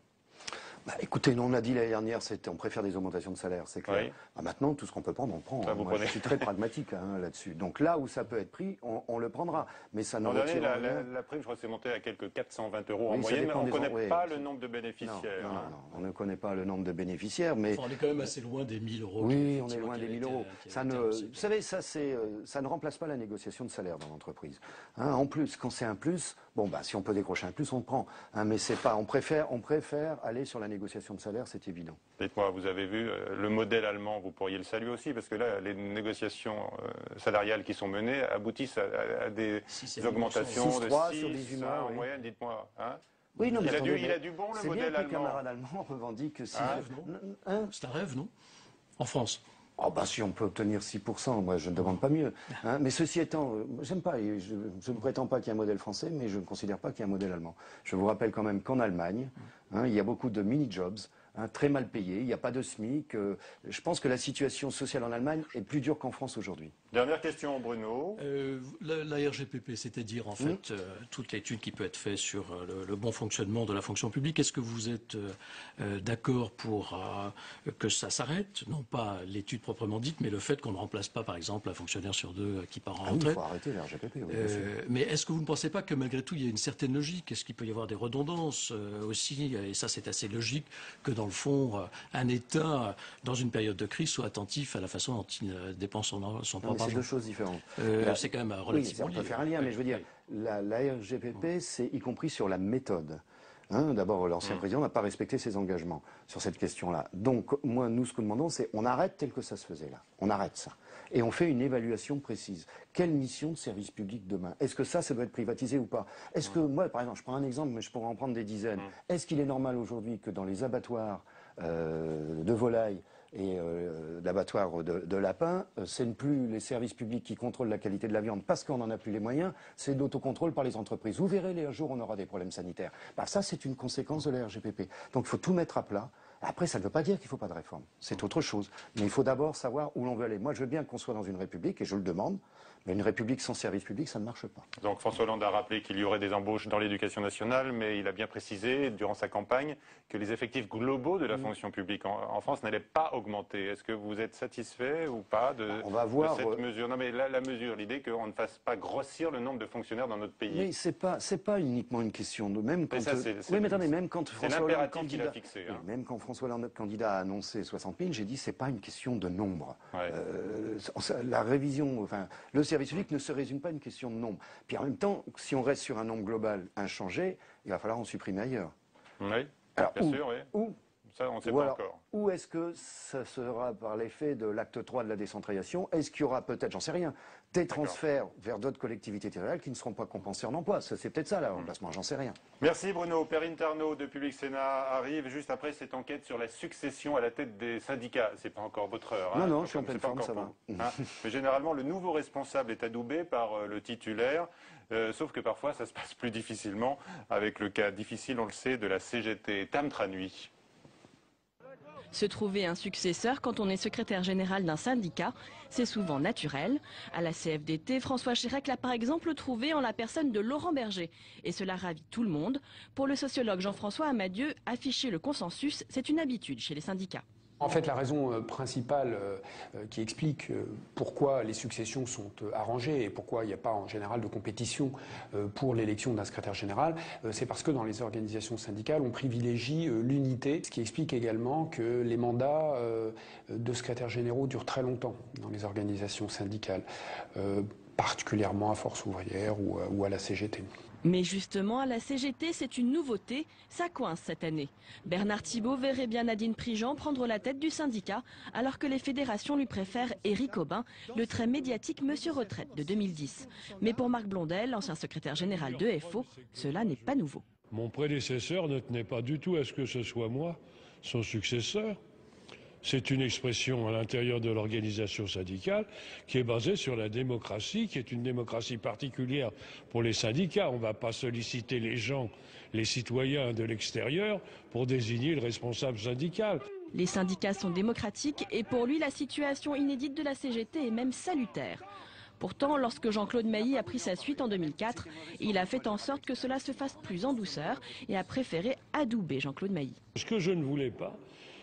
Écoutez, nous on a dit l'année dernière, on préfère des augmentations de salaire, c'est clair. Oui. Maintenant, tout ce qu'on peut prendre, on prend. Moi, je suis très pragmatique là-dessus. Donc là où ça peut être pris, on le prendra. Mais ça ne retire rien. La prime, je crois que c'est monté à quelques 420 € en moyenne, mais on ne connaît pas le nombre de bénéficiaires. Non, on ne connaît pas le nombre de bénéficiaires, mais... on est quand même assez loin des 1000 €. Oui, on est loin des 1000 €. Vous savez, ça ne remplace pas la négociation de salaire dans l'entreprise. En plus, quand c'est un plus, si on peut décrocher un plus, on le prend. Mais c'est pas, on préfère aller sur la négociation de salaire, c'est évident. Dites-moi, vous avez vu le modèle allemand, vous pourriez le saluer aussi, parce que là, les négociations salariales qui sont menées aboutissent à des augmentations de 6 sur 18 mois en moyenne, dites-moi. Oui, non, mais il a du bon, le modèle allemand. Les camarades allemands revendiquent... C'est un rêve, non? En France? Si on peut obtenir 6%, moi je ne demande pas mieux. Mais ceci étant, j'aime pas, je ne prétends pas qu'il y ait un modèle français, mais je ne considère pas qu'il y ait un modèle allemand. Je vous rappelle quand même qu'en Allemagne, il y a beaucoup de mini-jobs, très mal payés, il n'y a pas de SMIC. Je pense que la situation sociale en Allemagne est plus dure qu'en France aujourd'hui. Dernière question, Bruno. La RGPP, c'est-à-dire en fait toute l'étude qui peut être faite sur le bon fonctionnement de la fonction publique. Est-ce que vous êtes d'accord pour que ça s'arrête? Non pas l'étude proprement dite, mais le fait qu'on ne remplace pas, par exemple, un fonctionnaire sur 2 qui part en retraite. Oui, il faut arrêter la RGPP. Oui, mais est-ce que vous ne pensez pas que malgré tout, il y a une certaine logique? Est-ce qu'il peut y avoir des redondances aussi? Et ça, c'est assez logique que dans le fond, un État, dans une période de crise, soit attentif à la façon dont il dépense son propre argent. c'est deux choses différentes. C'est quand même Oui, relativement on peut lié. faire un lien, mais je veux dire, la RGPP, c'est y compris sur la méthode. Hein, d'abord, l'ancien président n'a pas respecté ses engagements sur cette question-là. Donc, nous, ce que nous demandons, c'est on arrête tel que ça se faisait là. On arrête ça. Et on fait une évaluation précise. Quelle mission de service public demain? Est-ce que ça doit être privatisé ou pas? Est-ce que, moi, par exemple, je prends un exemple, mais je pourrais en prendre des dizaines. Est-ce qu'il est normal aujourd'hui que dans les abattoirs de volailles et d'abattoirs de lapins, ce n'est plus les services publics qui contrôlent la qualité de la viande parce qu'on n'en a plus les moyens, c'est l'autocontrôle par les entreprises. Vous verrez, un jour, on aura des problèmes sanitaires. Ça, c'est une conséquence de la RGPP. Donc, il faut tout mettre à plat. Après, ça ne veut pas dire qu'il ne faut pas de réforme. C'est autre chose. Mais il faut d'abord savoir où l'on veut aller. Moi, je veux bien qu'on soit dans une république, et je le demande, mais une république sans service public, ça ne marche pas. Donc François Hollande a rappelé qu'il y aurait des embauches dans l'éducation nationale, mais il a bien précisé, durant sa campagne, que les effectifs globaux de la fonction publique en France n'allaient pas augmenter. Est-ce que vous êtes satisfait ou pas de cette mesure? Non, mais la mesure, l'idée qu'on ne fasse pas grossir le nombre de fonctionnaires dans notre pays. Mais c'est pas uniquement une question de même quand. Même quand François Hollande candidat, fixé, hein. même quand François Hollande candidat a annoncé 60 000, j'ai dit c'est pas une question de nombre. Ouais. La révision, enfin, le service public ne se résume pas à une question de nombre. Puis en même temps, si on reste sur un nombre global inchangé, il va falloir en supprimer ailleurs. Oui, alors, bien sûr, oui. Ça, on ne sait pas encore. Ou est-ce que ça sera par l'effet de l'acte 3 de la décentralisation? Est-ce qu'il y aura peut-être, j'en sais rien, des transferts vers d'autres collectivités territoriales qui ne seront pas compensés en emploi? C'est peut-être ça, là, remplacement, j'en sais rien. Merci Bruno. Perrine Tarnaud de Public Sénat arrive juste après cette enquête sur la succession à la tête des syndicats. C'est pas encore votre heure. Hein, non, je suis en pleine forme, ça va. Hein. Mais généralement, le nouveau responsable est adoubé par le titulaire. Sauf que parfois, ça se passe plus difficilement avec le cas difficile, on le sait, de la CGT. Tam Tranui. Se trouver un successeur quand on est secrétaire général d'un syndicat, c'est souvent naturel. À la CFDT, François Chérec l'a par exemple trouvé en la personne de Laurent Berger. Et cela ravit tout le monde. Pour le sociologue Jean-François Amadieu, afficher le consensus, c'est une habitude chez les syndicats. En fait, la raison principale qui explique pourquoi les successions sont arrangées et pourquoi il n'y a pas en général de compétition pour l'élection d'un secrétaire général, c'est parce que dans les organisations syndicales, on privilégie l'unité, ce qui explique également que les mandats de secrétaires généraux durent très longtemps dans les organisations syndicales, particulièrement à Force ouvrière ou à la CGT. Mais justement, à la CGT, c'est une nouveauté, ça coince cette année. Bernard Thibault verrait bien Nadine Prigent prendre la tête du syndicat, alors que les fédérations lui préfèrent Éric Aubin, le très médiatique Monsieur Retraite de 2010. Mais pour Marc Blondel, ancien secrétaire général de FO, cela n'est pas nouveau. Mon prédécesseur ne tenait pas du tout à ce que ce soit moi, son successeur. C'est une expression à l'intérieur de l'organisation syndicale qui est basée sur la démocratie, qui est une démocratie particulière pour les syndicats. On ne va pas solliciter les gens, les citoyens de l'extérieur pour désigner le responsable syndical. Les syndicats sont démocratiques et pour lui, la situation inédite de la CGT est même salutaire. Pourtant, lorsque Jean-Claude Mailly a pris sa suite en 2004, il a fait en sorte que cela se fasse plus en douceur et a préféré adouber Jean-Claude Mailly. Ce que je ne voulais pas,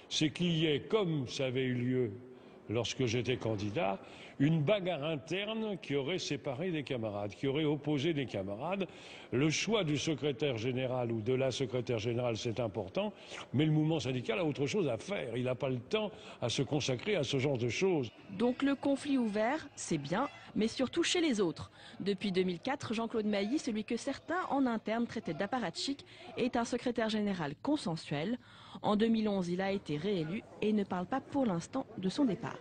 c'est qu'il y ait, comme ça avait eu lieu lorsque j'étais candidat, une bagarre interne qui aurait séparé des camarades, qui aurait opposé des camarades. Le choix du secrétaire général ou de la secrétaire générale, c'est important, mais le mouvement syndical a autre chose à faire. Il n'a pas le temps à se consacrer à ce genre de choses. Donc le conflit ouvert, c'est bien, mais surtout chez les autres. Depuis 2004, Jean-Claude Mailly, celui que certains en interne traitaient d'apparatchik, est un secrétaire général consensuel. En 2011, il a été réélu et ne parle pas pour l'instant de son départ.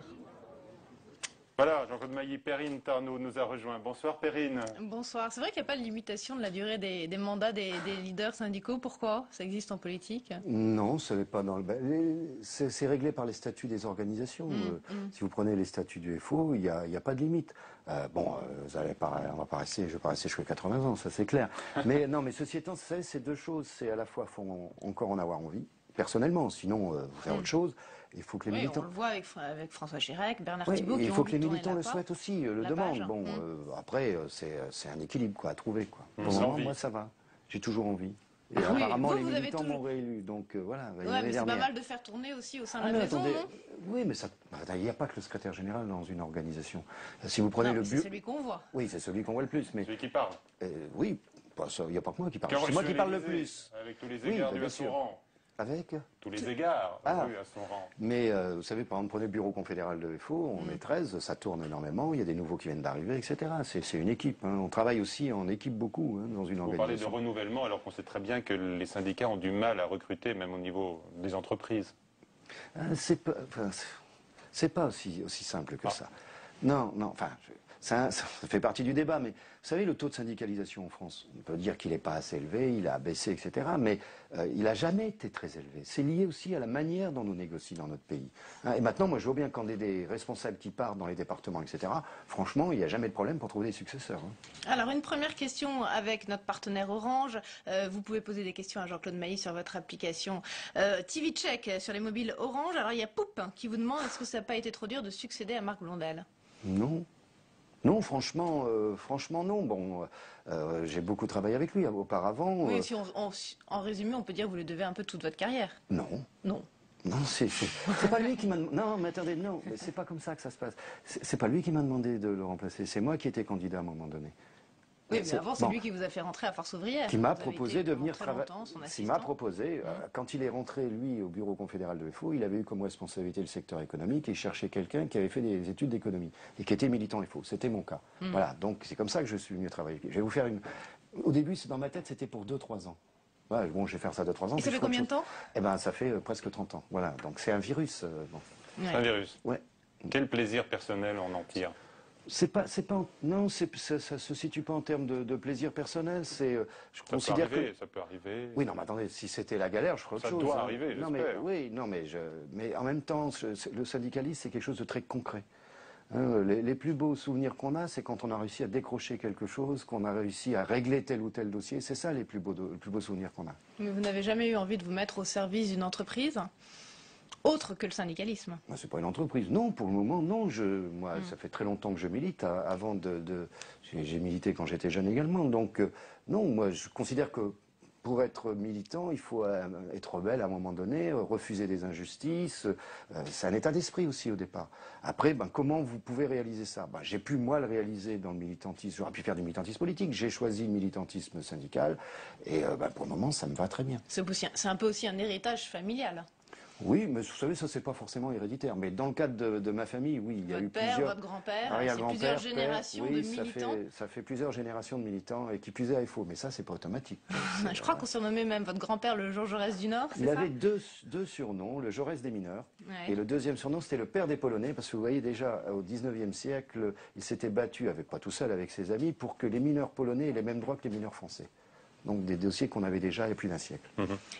Voilà, Jean-Claude Mailly, Perrine Tarnaud nous a rejoint. Bonsoir Perrine. Bonsoir. C'est vrai qu'il n'y a pas de limitation de la durée des mandats des leaders syndicaux. Pourquoi? Ça existe en politique? Non, ce n'est pas dans le... C'est réglé par les statuts des organisations. Si vous prenez les statuts du FO, il n'y a pas de limite. Vous allez pas, on va pas rester, je vais pas rester jusqu'à 80 ans, ça c'est clair. Mais non, mais ceci étant, c'est deux choses. C'est à la fois, faut encore en avoir envie, personnellement, sinon faire autre chose. Il faut que les militants... on le voit avec François Chérec, Bernard Thibault, il faut que les militants le souhaitent aussi, le demandent. Bon, après, c'est un équilibre quoi, à trouver. Quoi. Pour le moment, moi, ça va. J'ai toujours envie. Et apparemment, les militants m'ont réélu. Donc voilà. Ouais, mais c'est pas mal de faire tourner aussi au sein de la maison, non? Oui, mais il n'y a pas que le secrétaire général dans une organisation. Si vous prenez le but... C'est celui qu'on voit. Oui, c'est celui qu'on voit le plus. Mais... Celui qui parle. Oui, il n'y a pas que moi qui parle. C'est moi qui parle le plus. Avec tous les égards du restaurant. Avec tous les égards vus à son rang. Mais vous savez, par exemple, prenez le bureau confédéral de FO, on est 13, ça tourne énormément, il y a des nouveaux qui viennent d'arriver, etc. C'est une équipe. Hein. On travaille aussi en équipe beaucoup dans une organisation. Vous parlez de renouvellement alors qu'on sait très bien que les syndicats ont du mal à recruter, même au niveau des entreprises. C'est pas aussi simple que ça. Non, enfin... Ça fait partie du débat, mais vous savez, le taux de syndicalisation en France, on peut dire qu'il n'est pas assez élevé, il a baissé, etc., mais il n'a jamais été très élevé. C'est lié aussi à la manière dont nous négocions dans notre pays. Et maintenant, moi, je vois bien quand il y a des responsables qui partent dans les départements, etc., franchement, il n'y a jamais de problème pour trouver des successeurs. Alors, une première question avec notre partenaire Orange. Vous pouvez poser des questions à Jean-Claude Mailly sur votre application TV Check sur les mobiles Orange. Alors, il y a Poup qui vous demande est-ce que ça n'a pas été trop dur de succéder à Marc Blondel? Non. Non, franchement, non. Bon, j'ai beaucoup travaillé avec lui auparavant. Oui, si en résumé, on peut dire que vous lui devez un peu toute votre carrière. Non. Non. Non, c'est pas lui qui m'a demandé. Non, mais attendez, non, c'est pas comme ça que ça se passe. C'est pas lui qui m'a demandé de le remplacer. C'est moi qui étais candidat à un moment donné. Oui, mais avant, c'est lui qui vous a fait rentrer à Force ouvrière. Qui m'a proposé de venir travailler. Il m'a proposé, quand il est rentré, lui, au bureau confédéral de FO, il avait eu comme responsabilité le secteur économique et il cherchait quelqu'un qui avait fait des études d'économie et qui était militant FO. C'était mon cas. Voilà, donc c'est comme ça que je suis venu travailler. Je vais vous faire une... Au début, dans ma tête, c'était pour 2-3 ans. Ouais, bon, je vais faire ça 2-3 ans. Et ça fait combien de temps? Eh ben, ça fait presque 30 ans. Voilà, donc c'est un virus. Bon. C'est un virus. Ouais. Quel plaisir personnel on en tire? Non, ça se situe pas en termes de plaisir personnel. Je considère que ça peut arriver. Oui, non, mais attendez, si c'était la galère, je ferais autre chose. Ça doit arriver, non, j'espère. Oui, non, mais en même temps, le syndicalisme, c'est quelque chose de très concret. Hein, les plus beaux souvenirs qu'on a, c'est quand on a réussi à décrocher quelque chose, qu'on a réussi à régler tel ou tel dossier. C'est ça les plus beaux souvenirs qu'on a. Mais vous n'avez jamais eu envie de vous mettre au service d'une entreprise autre que le syndicalisme? C'est pas une entreprise. Non, pour le moment, non. Moi, ça fait très longtemps que je milite. Avant j'ai milité quand j'étais jeune également. Donc, non, moi, je considère que pour être militant, il faut être rebelle à un moment donné, refuser des injustices. C'est un état d'esprit aussi au départ. Après, comment vous pouvez réaliser ça? J'ai pu, moi, le réaliser dans le militantisme. J'aurais pu faire du militantisme politique. J'ai choisi le militantisme syndical. Et pour le moment, ça me va très bien. C'est un peu aussi un héritage familial. Oui, mais vous savez, ça, c'est pas forcément héréditaire. Mais dans le cadre de ma famille, oui, il y a eu plusieurs... Votre grand-père, c'est plusieurs générations de militants. Ça fait plusieurs générations de militants et qui plus est à FO. Mais ça, c'est pas automatique. Je crois qu'on surnommait même votre grand-père le Jean Jaurès du Nord, c'est ça? Il avait deux surnoms, le Jaurès des mineurs. Ouais. Et le deuxième surnom, c'était le père des Polonais, parce que vous voyez déjà, au 19e siècle, il s'était battu, pas tout seul, avec ses amis, pour que les mineurs polonais aient les mêmes droits que les mineurs français. Donc des dossiers qu'on avait déjà il y a plus d'un siècle.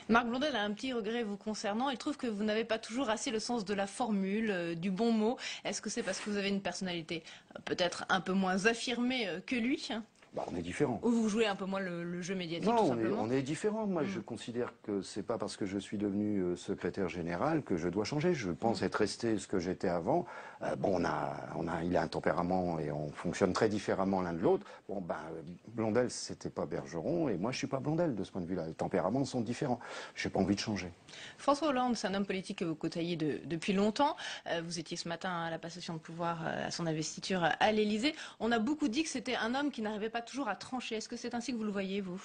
Marc Blondel a un petit regret vous concernant. Il trouve que vous n'avez pas toujours assez le sens de la formule, du bon mot. Est-ce que c'est parce que vous avez une personnalité peut-être un peu moins affirmée que lui? On est différents. Ou vous jouez un peu moins le jeu médiatique, non, tout simplement? on est différents. Moi, je considère que c'est pas parce que je suis devenu secrétaire général que je dois changer. Je pense être resté ce que j'étais avant. Il a un tempérament et on fonctionne très différemment l'un de l'autre. Blondel, c'était pas Bergeron et moi, je suis pas Blondel de ce point de vue-là. Les tempéraments sont différents. J'ai pas envie de changer. François Hollande, c'est un homme politique que vous côtoyez depuis longtemps. Vous étiez ce matin à la passation de pouvoir à son investiture à l'Élysée. On a beaucoup dit que c'était un homme qui n'arrivait pas toujours à trancher. Est-ce que c'est ainsi que vous le voyez, vous?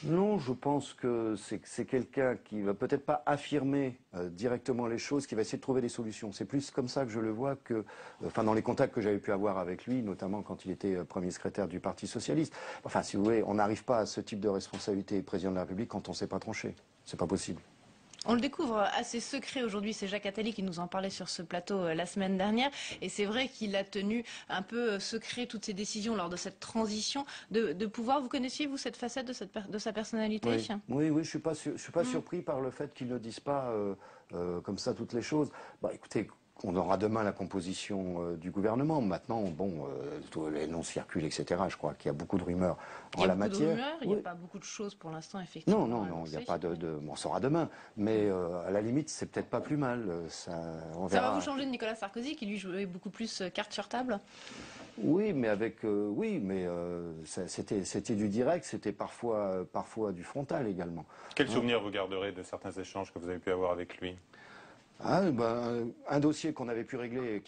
Non, je pense que c'est quelqu'un qui va peut-être pas affirmer directement les choses, qui va essayer de trouver des solutions. C'est plus comme ça que je le vois que, dans les contacts que j'avais pu avoir avec lui, notamment quand il était premier secrétaire du Parti socialiste. Enfin, si vous voulez, on n'arrive pas à ce type de responsabilité président de la République quand on ne sait pas trancher. C'est pas possible. On le découvre assez secret aujourd'hui, c'est Jacques Attali qui nous en parlait sur ce plateau la semaine dernière. Et c'est vrai qu'il a tenu un peu secret toutes ses décisions lors de cette transition de pouvoir. Vous connaissiez, vous, cette facette de sa personnalité? Oui, je suis pas surpris par le fait qu'il ne dise pas comme ça toutes les choses. Écoutez, on aura demain la composition du gouvernement. Maintenant, les noms circulent, etc. Je crois qu'il y a beaucoup de rumeurs en la matière. Il n'y a pas beaucoup de choses pour l'instant, effectivement. Non, il n'y a pas on saura demain. Mais à la limite, c'est peut-être pas plus mal. Ça va vous changer de Nicolas Sarkozy, qui lui jouait beaucoup plus carte sur table? Oui, mais c'était du direct, c'était parfois du frontal également. Quel souvenir vous garderez de certains échanges que vous avez pu avoir avec lui? Un dossier qu'on avait pu régler et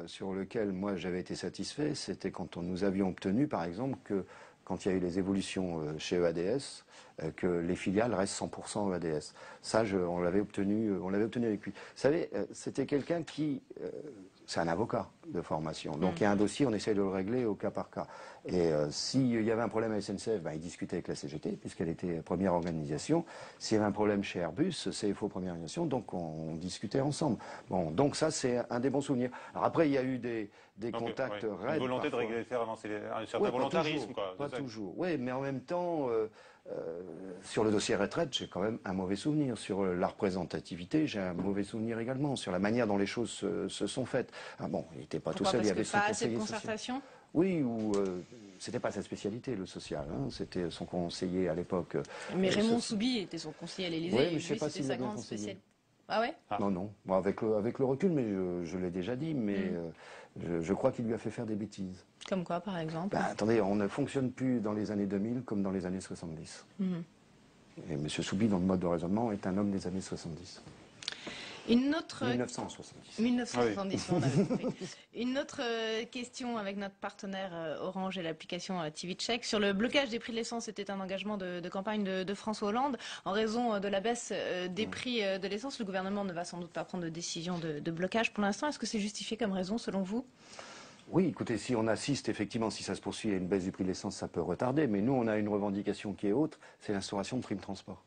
sur lequel moi j'avais été satisfait, c'était quand nous avions obtenu par exemple que quand il y a eu les évolutions chez EADS, que les filiales restent 100% EADS. Ça, on l'avait obtenu avec lui. Vous savez, c'était quelqu'un qui... c'est un avocat de formation. Donc il y a un dossier, on essaye de le régler au cas par cas. Et s'il y avait un problème à SNCF, il discutait avec la CGT, puisqu'elle était première organisation. S'il y avait un problème chez Airbus, CFO première organisation, donc on discutait ensemble. Bon, donc ça, c'est un des bons souvenirs. Alors après, il y a eu des contacts raides. Une volonté parfois. de faire avancer un certain volontarisme, quoi. Pas toujours. Oui, mais en même temps... sur le dossier retraite, j'ai quand même un mauvais souvenir. Sur la représentativité, j'ai un mauvais souvenir également. Sur la manière dont les choses se sont faites. Ah bon, il n'était pas tout seul, il y avait son pas assez de conseiller social. concertation. Oui, ou c'était pas sa spécialité, le social. Hein, c'était son conseiller à l'époque. Mais Raymond Soubi était son conseiller à l'Élysée. Oui, et mais je sais pas c'était s'il sa l'a bien grande conseillé. spécialité. Ah ouais? Non, non. Bon, avec le recul, mais je l'ai déjà dit, mais je crois qu'il lui a fait faire des bêtises. Comme quoi, par exemple? Attendez, on ne fonctionne plus dans les années 2000 comme dans les années 70. Et M. Soubi, dans le mode de raisonnement, est un homme des années 70. Une autre... 1970. 1970, on avait compris. Une autre question avec notre partenaire Orange et l'application TV Check. Sur le blocage des prix de l'essence, c'était un engagement de campagne de François Hollande. En raison de la baisse des prix de l'essence, le gouvernement ne va sans doute pas prendre de décision de blocage pour l'instant. Est-ce que c'est justifié comme raison, selon vous? Oui, écoutez, si on assiste, effectivement, si ça se poursuit à une baisse du prix de l'essence, ça peut retarder. Mais nous, on a une revendication qui est haute, c'est l'instauration de primes transport.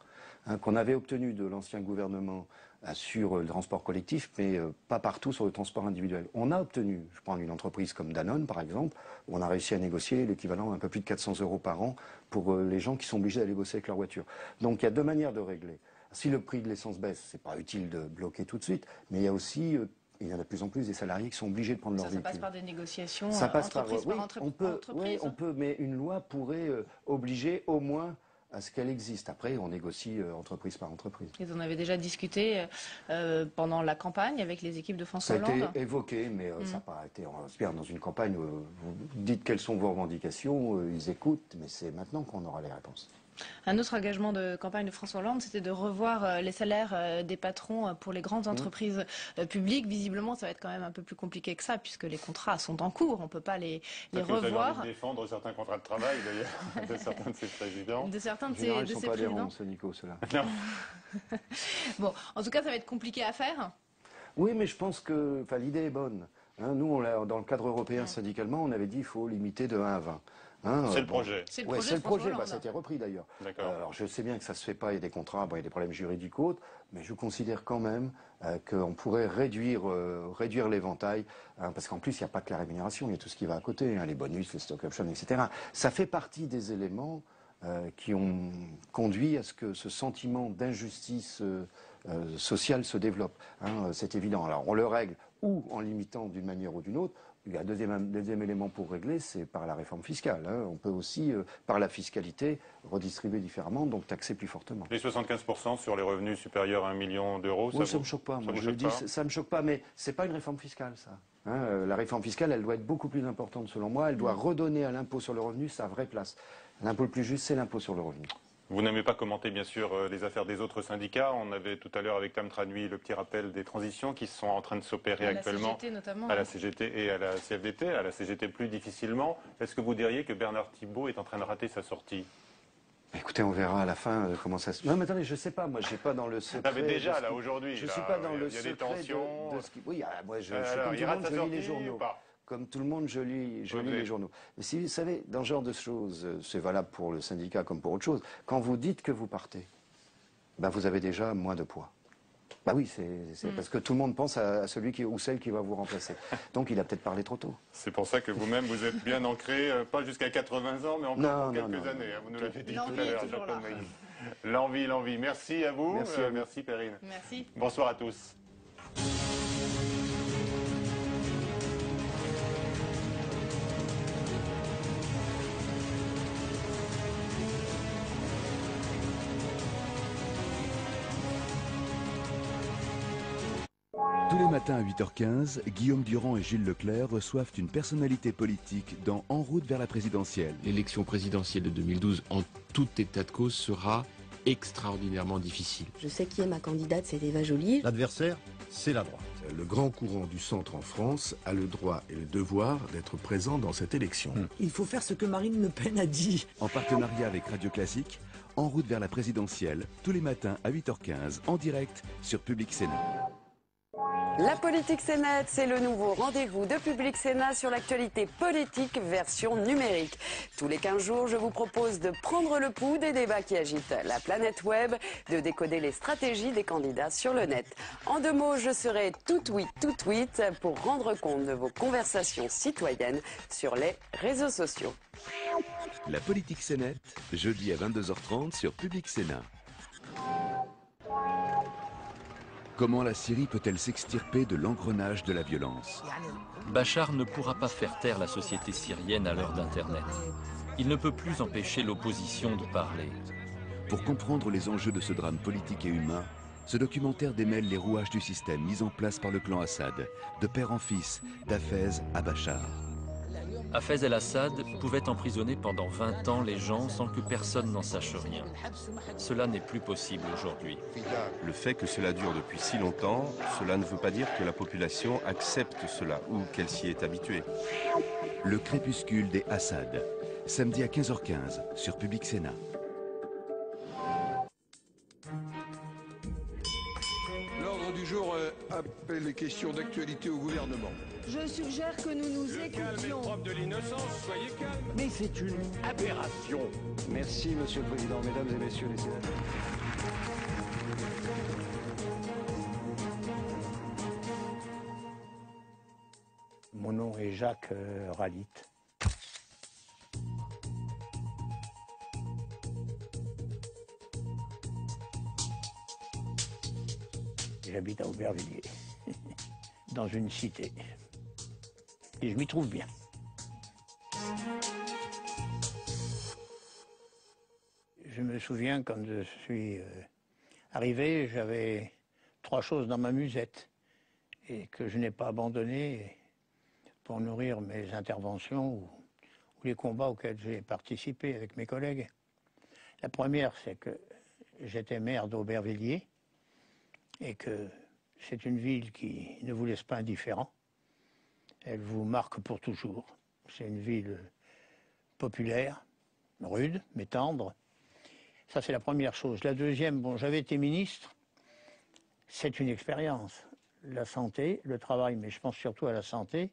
Qu'on avait obtenu de l'ancien gouvernement sur le transport collectif, mais pas partout sur le transport individuel. On a obtenu, je prends une entreprise comme Danone, par exemple, où on a réussi à négocier l'équivalent un peu plus de 400 € par an pour les gens qui sont obligés d'aller bosser avec leur voiture. Donc il y a deux manières de régler. Si le prix de l'essence baisse, c'est pas utile de bloquer tout de suite, mais il y a aussi... il y en a de plus en plus des salariés qui sont obligés de prendre leur véhicule. Ça passe par des négociations ça passe entreprise par entreprise. Oui, on peut, mais une loi pourrait obliger au moins à ce qu'elle existe. Après, on négocie entreprise par entreprise. Ils en avaient déjà discuté pendant la campagne avec les équipes de François Hollande. Ça a été évoqué, mais ça n'a pas été... On espère dans une campagne où vous dites quelles sont vos revendications, ils écoutent, mais c'est maintenant qu'on aura les réponses. Un autre engagement de campagne de François Hollande, c'était de revoir les salaires des patrons pour les grandes entreprises publiques. Visiblement, ça va être quand même un peu plus compliqué que ça, puisque les contrats sont en cours. On ne peut pas les revoir. Vous avez envie de défendre certains contrats de travail, d'ailleurs, de certains de ses présidents. De certains de ses présidents. Ils ne sont pas présidents. ce Nico, ceux-là. Non. Bon, en tout cas, ça va être compliqué à faire. Oui, mais je pense que l'idée est bonne. Hein, nous, dans le cadre européen, syndicalement, on avait dit qu'il faut limiter de 1 à 20. C'est le projet. C'est le ouais, projet. Ça a été repris d'ailleurs. Alors je sais bien que ça se fait pas, il y a des contrats, il y a des problèmes juridiques ou autres, mais je considère quand même qu'on pourrait réduire l'éventail, parce qu'en plus il n'y a pas que la rémunération, il y a tout ce qui va à côté, les bonus, les stock options, etc. Ça fait partie des éléments qui ont conduit à ce que ce sentiment d'injustice sociale se développe. C'est évident. Alors on le règle ou en limitant d'une manière ou d'une autre. Il y a un deuxième élément pour régler, c'est par la réforme fiscale. On peut aussi, par la fiscalité, redistribuer différemment, donc taxer plus fortement. Les 75% sur les revenus supérieurs à 1 million d'euros, ça ne me choque pas. Ça me choque pas, mais c'est pas une réforme fiscale, ça. La réforme fiscale, elle doit être beaucoup plus importante, selon moi. Elle doit redonner à l'impôt sur le revenu sa vraie place. L'impôt le plus juste, c'est l'impôt sur le revenu. Vous n'aimez pas commenter, bien sûr, les affaires des autres syndicats. On avait tout à l'heure avec Tam Traduit le petit rappel des transitions qui sont en train de s'opérer actuellement. CGT notamment, à la CGT et à la CFDT, à la CGT plus difficilement. Est-ce que vous diriez que Bernard Thibault est en train de rater sa sortie? Écoutez, on verra à la fin comment ça se... Non, mais attendez, je ne sais pas, moi, je ne suis pas dans le secret... mais déjà, là, aujourd'hui, je ne suis pas dans le secret des tensions. de ce qui... Oui, moi, je lis les journaux. Comme tout le monde, je lis les journaux. Mais si vous savez, dans ce genre de choses, c'est valable pour le syndicat comme pour autre chose, quand vous dites que vous partez, vous avez déjà moins de poids. Oui, c'est parce que tout le monde pense à celui ou celle qui va vous remplacer. Donc il a peut-être parlé trop tôt. C'est pour ça que vous-même, vous êtes bien ancré, pas jusqu'à 80 ans, mais encore quelques années. Vous nous l'avez dit tout à l'heure, Jean-Claude Mailly. L'envie. Merci à vous. Merci Perrine. Merci. Bonsoir à tous. Tous les matins à 8h15, Guillaume Durand et Gilles Leclerc reçoivent une personnalité politique dans En route vers la présidentielle. L'élection présidentielle de 2012, en tout état de cause, sera extraordinairement difficile. Je sais qui est ma candidate, c'est Eva Joly. L'adversaire, c'est la droite. le grand courant du centre en France a le droit et le devoir d'être présent dans cette élection. Il faut faire ce que Marine Le Pen a dit. En partenariat avec Radio Classique, en route vers la présidentielle, tous les matins à 8h15, en direct sur Public Sénat. La politique Sénat, c'est le nouveau rendez-vous de Public Sénat sur l'actualité politique version numérique. Tous les 15 jours, je vous propose de prendre le pouls des débats qui agitent la planète web, de décoder les stratégies des candidats sur le net. En 2 mots, je serai tout tweet pour rendre compte de vos conversations citoyennes sur les réseaux sociaux. La politique Sénat, jeudi à 22h30 sur Public Sénat. Comment la Syrie peut-elle s'extirper de l'engrenage de la violence? Bachar ne pourra pas faire taire la société syrienne à l'heure d'Internet. Il ne peut plus empêcher l'opposition de parler. Pour comprendre les enjeux de ce drame politique et humain, ce documentaire démêle les rouages du système mis en place par le clan Assad, de père en fils, d'Hafez à Bachar. Hafez el-Assad pouvait emprisonner pendant 20 ans les gens sans que personne n'en sache rien. Cela n'est plus possible aujourd'hui. Le fait que cela dure depuis si longtemps, cela ne veut pas dire que la population accepte cela ou qu'elle s'y est habituée. Le crépuscule des Assad, samedi à 15h15 sur Public Sénat. L'ordre du jour appelle les questions d'actualité au gouvernement. Je suggère que nous nous écoutions. Calme de l'innocence, soyez calme. Mais c'est une aberration. Merci, Monsieur le Président, Mesdames et Messieurs les sénateurs. Mon nom est Jacques Ralit. J'habite à Aubervilliers, dans une cité. Et je m'y trouve bien. Je me souviens quand je suis arrivé, j'avais 3 choses dans ma musette et que je n'ai pas abandonnées pour nourrir mes interventions ou les combats auxquels j'ai participé avec mes collègues. La première, c'est que j'étais maire d'Aubervilliers et que c'est une ville qui ne vous laisse pas indifférent. Elle vous marque pour toujours. C'est une ville populaire, rude, mais tendre. Ça, c'est la première chose. La deuxième, bon, j'avais été ministre. C'est une expérience. La santé, le travail, mais je pense surtout à la santé.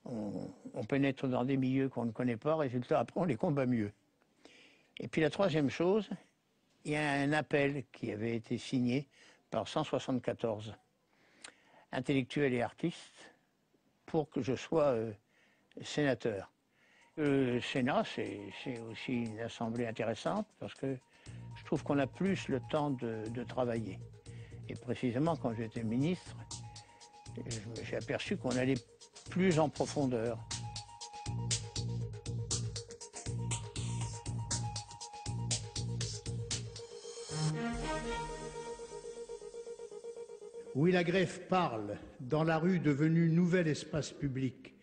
On pénètre dans des milieux qu'on ne connaît pas. Résultat, après, on les combat mieux. Et puis la troisième chose, il y a un appel qui avait été signé par 174 intellectuels et artistes pour que je sois sénateur. Le Sénat, c'est aussi une assemblée intéressante parce que je trouve qu'on a plus le temps de travailler. Et précisément, quand j'étais ministre, j'ai aperçu qu'on allait plus en profondeur. Oui, la greffe parle, dans la rue devenue nouvel espace public.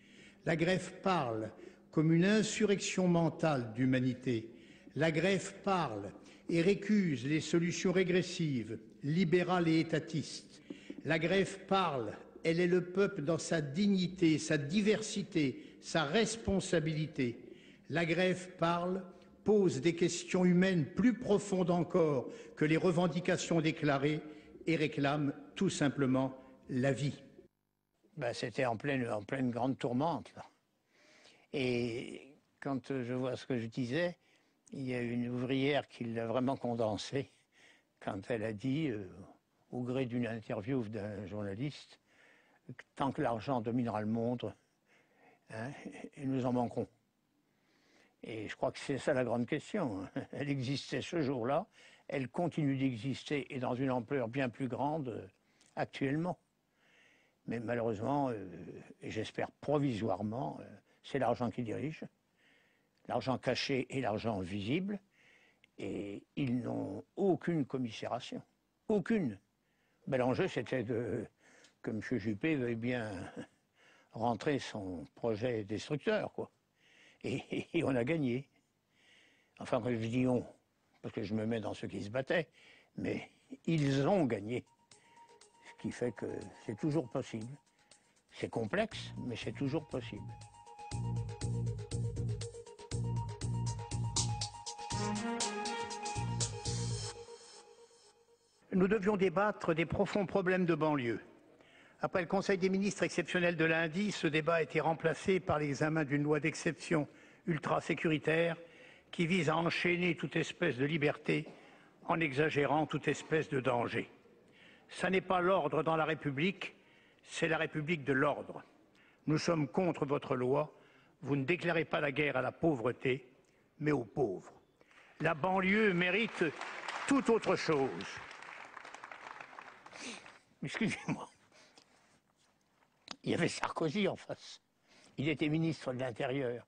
La greffe parle comme une insurrection mentale d'humanité. La greffe parle et récuse les solutions régressives, libérales et étatistes. La greffe parle, elle est le peuple dans sa dignité, sa diversité, sa responsabilité. La greffe parle, pose des questions humaines plus profondes encore que les revendications déclarées et réclame tout simplement la vie. Ben, c'était en pleine grande tourmente, là. Et quand je vois ce que je disais, il y a une ouvrière qui l'a vraiment condensé quand elle a dit, au gré d'une interview d'un journaliste, que tant que l'argent dominera le monde, hein, nous en manquerons. Et je crois que c'est ça la grande question. Elle existait ce jour-là, elle continue d'exister et dans une ampleur bien plus grande actuellement. Mais malheureusement, et j'espère provisoirement, c'est l'argent qui dirige, l'argent caché et l'argent visible, et ils n'ont aucune commisération, aucune. Ben, l'enjeu, c'était que M. Juppé veuille bien rentrer son projet destructeur, quoi. Et on a gagné. Enfin, quand je dis on, parce que je me mets dans ceux qui se battaient, mais ils ont gagné. Ce qui fait que c'est toujours possible. C'est complexe, mais c'est toujours possible. Nous devions débattre des profonds problèmes de banlieue. Après le Conseil des ministres exceptionnel de lundi, ce débat a été remplacé par l'examen d'une loi d'exception ultra-sécuritaire qui vise à enchaîner toute espèce de liberté en exagérant toute espèce de danger. Ça n'est pas l'ordre dans la République, c'est la République de l'ordre. Nous sommes contre votre loi. Vous ne déclarez pas la guerre à la pauvreté, mais aux pauvres. La banlieue mérite tout autre chose. Excusez-moi. Il y avait Sarkozy en face. Il était ministre de l'Intérieur.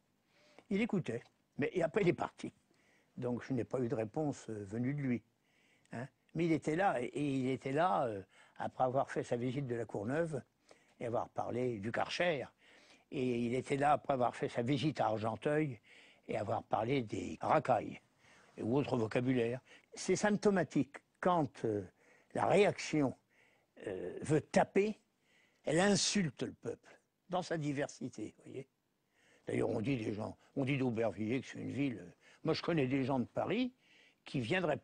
Il écoutait, mais après il est parti. Donc je n'ai pas eu de réponse venue de lui. Hein. Mais il était là, et il était là après avoir fait sa visite de la Courneuve et avoir parlé du Karcher. Et il était là après avoir fait sa visite à Argenteuil et avoir parlé des racailles ou autre vocabulaire. C'est symptomatique. Quand la réaction veut taper, elle insulte le peuple dans sa diversité, voyez. D'ailleurs, on dit d'Aubervilliers que c'est une ville. Moi, je connais des gens de Paris qui viendraient